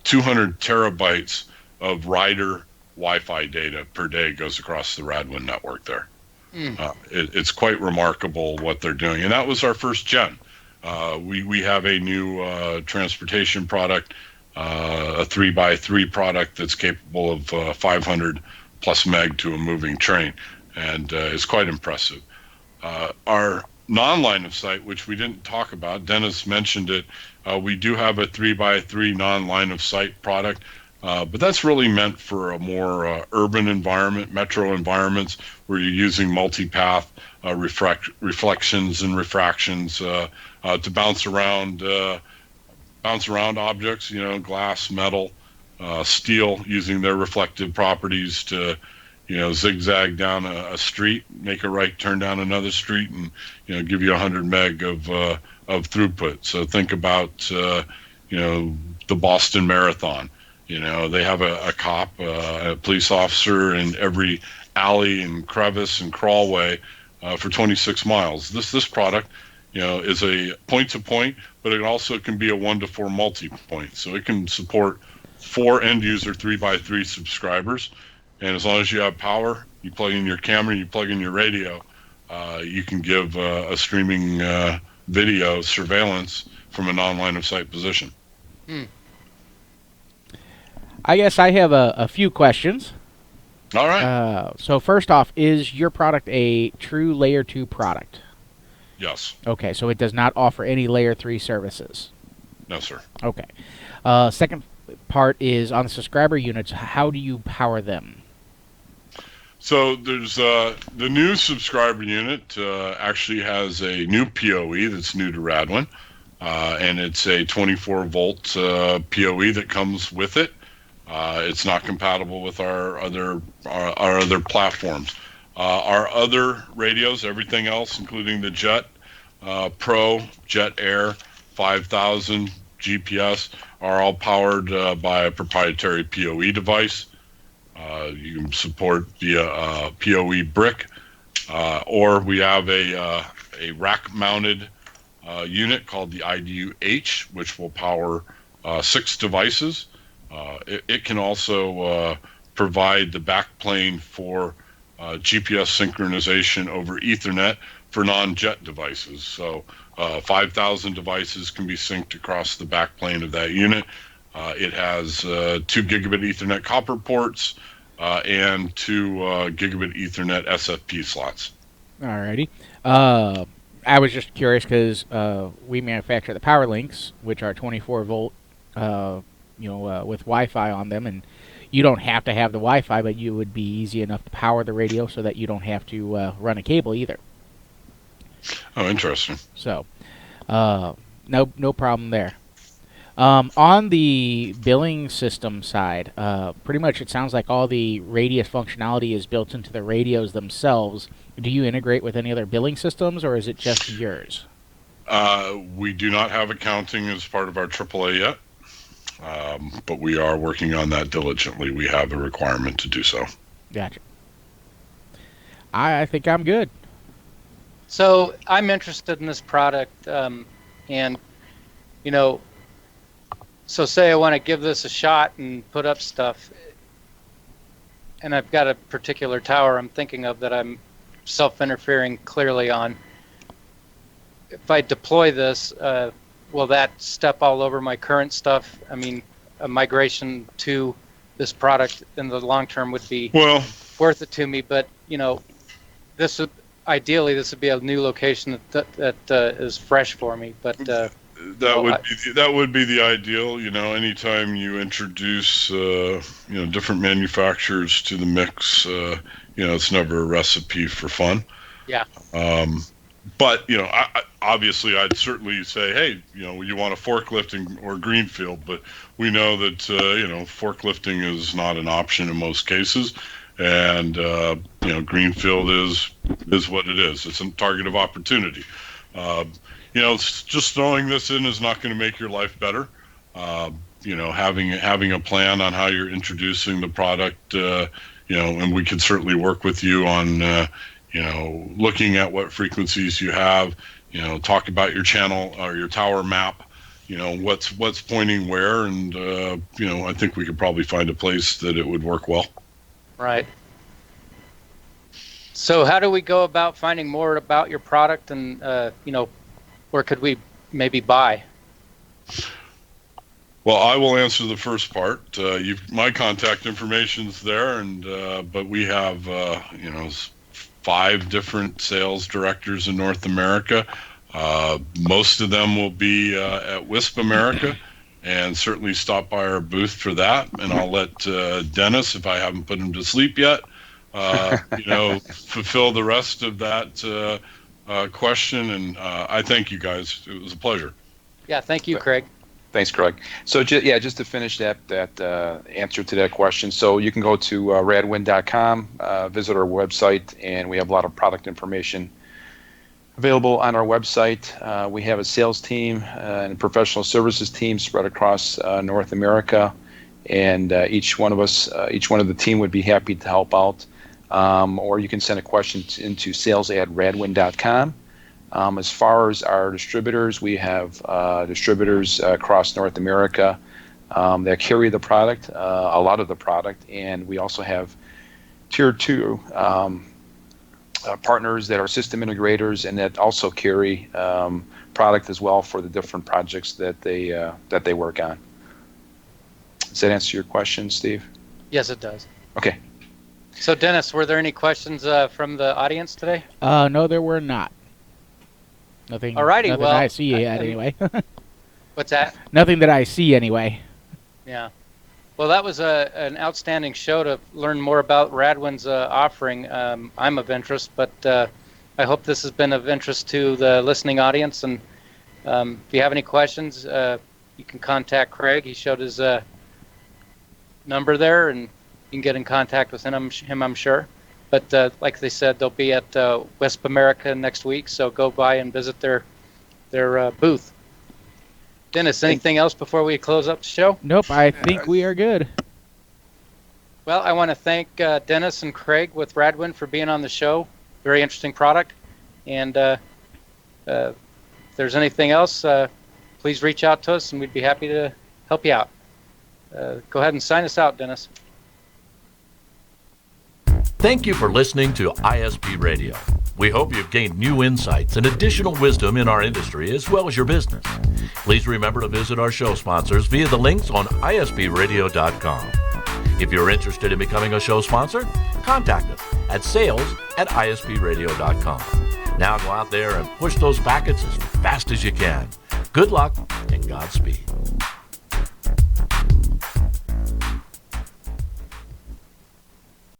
200 terabytes of rider Wi-Fi data per day goes across the Radwin network there. It's quite remarkable what they're doing. And that was our first gen. We have a new transportation product, a 3x3 product that's capable of 500 plus meg to a moving train, and it's quite impressive. Our non-line of sight, which we didn't talk about, Dennis mentioned it, we do have a 3x3 non-line of sight product, but that's really meant for a more urban environment, metro environments, where you're using multipath reflections and refractions to bounce around objects, glass, metal, steel, using their reflective properties to zigzag down a street, make a right turn down another street, and give you 100 meg of throughput. So think about the Boston Marathon. They have a cop, a police officer in every alley and crevice and crawlway for 26 miles. This product is a point-to-point, but it also can be a 1-to-4 multi-point. So it can support 4 end-user 3x3 subscribers. And as long as you have power, you plug in your camera, you plug in your radio, you can give a streaming video surveillance from a non-line of sight position. I guess I have a few questions. All right. So first off, is your product a true Layer 2 product? Yes. Okay, so it does not offer any Layer 3 services? No, sir. Okay. Second part is on the subscriber units, how do you power them? So there's the new subscriber unit actually has a new PoE that's new to Radwin, and it's a 24-volt PoE that comes with it. It's not compatible with our other platforms. Our other radios, everything else, including the Jet Pro, Jet Air, 5000, GPS, are all powered by a proprietary PoE device. You can support via PoE brick, or we have a rack-mounted unit called the IDU-H, which will power 6 devices. It can also provide the backplane for GPS synchronization over Ethernet for non-Jet devices. So 5,000 devices can be synced across the backplane of that unit. It has 2 gigabit Ethernet copper ports and 2 gigabit Ethernet SFP slots. Alrighty. I was just curious because we manufacture the power links, which are 24 volt, with Wi-Fi on them, and you don't have to have the Wi-Fi, but you would be easy enough to power the radio so that you don't have to run a cable either. Oh, interesting. So, no problem there. On the billing system side, pretty much it sounds like all the radius functionality is built into the radios themselves. Do you integrate with any other billing systems, or is it just yours? We do not have accounting as part of our AAA yet, but we are working on that diligently. We have a requirement to do so. Gotcha. I think I'm good. So I'm interested in this product, and so say I want to give this a shot and put up stuff, and I've got a particular tower I'm thinking of that I'm self-interfering clearly on. If I deploy this, will that step all over my current stuff? I mean, a migration to this product in the long term would be worth it to me, but this would ideally this would be a new location that is fresh for me, but that would be the ideal. Anytime you introduce different manufacturers to the mix, it's never a recipe for fun. Yeah. But obviously, I'd certainly say, hey, you want a forklifting or greenfield, but we know that forklifting is not an option in most cases, and greenfield is what it is. It's a target of opportunity. Just throwing this in is not going to make your life better. Having a plan on how you're introducing the product, and we can certainly work with you on. Looking at what frequencies you have, talk about your channel or your tower map, what's pointing where, and I think we could probably find a place that it would work well. Right. So how do we go about finding more about your product, and where could we maybe buy? Well, I will answer the first part. My contact information's there, and but we have 5 different sales directors in North America. Most of them will be at WISP America, and certainly stop by our booth for that. And I'll let Dennis, if I haven't put him to sleep yet, fulfill the rest of that question. And I thank you guys. It was a pleasure. Yeah, thank you, Craig. Thanks, Craig. So just to finish that answer to that question, so you can go to radwin.com, visit our website, and we have a lot of product information available on our website. We have a sales team and a professional services team spread across North America, and each one of the team would be happy to help out. Or you can send a question into sales@radwin.com. As far as our distributors, we have distributors across North America that carry the product, a lot of the product, and we also have tier 2 partners that are system integrators and that also carry product as well for the different projects that they work on. Does that answer your question, Steve? Yes, it does. Okay. So, Dennis, were there any questions from the audience today? No, there were not. Nothing. Alrighty, nothing well, I see yet, anyway. What's that? Nothing that I see anyway. Yeah. Well, that was an outstanding show to learn more about Radwin's offering. I'm of interest, but I hope this has been of interest to the listening audience. And if you have any questions, you can contact Craig. He showed his number there, and you can get in contact with him, I'm sure. But like they said, they'll be at WISP America next week, so go by and visit their booth. Dennis, anything else before we close up the show? Nope, I think we are good. Well, I want to thank Dennis and Craig with Radwin for being on the show. Very interesting product. And if there's anything else, please reach out to us, and we'd be happy to help you out. Go ahead and sign us out, Dennis. Thank you for listening to ISP Radio. We hope you've gained new insights and additional wisdom in our industry as well as your business. Please remember to visit our show sponsors via the links on ispradio.com. If you're interested in becoming a show sponsor, contact us at sales@ispradio.com. Now go out there and push those packets as fast as you can. Good luck and Godspeed.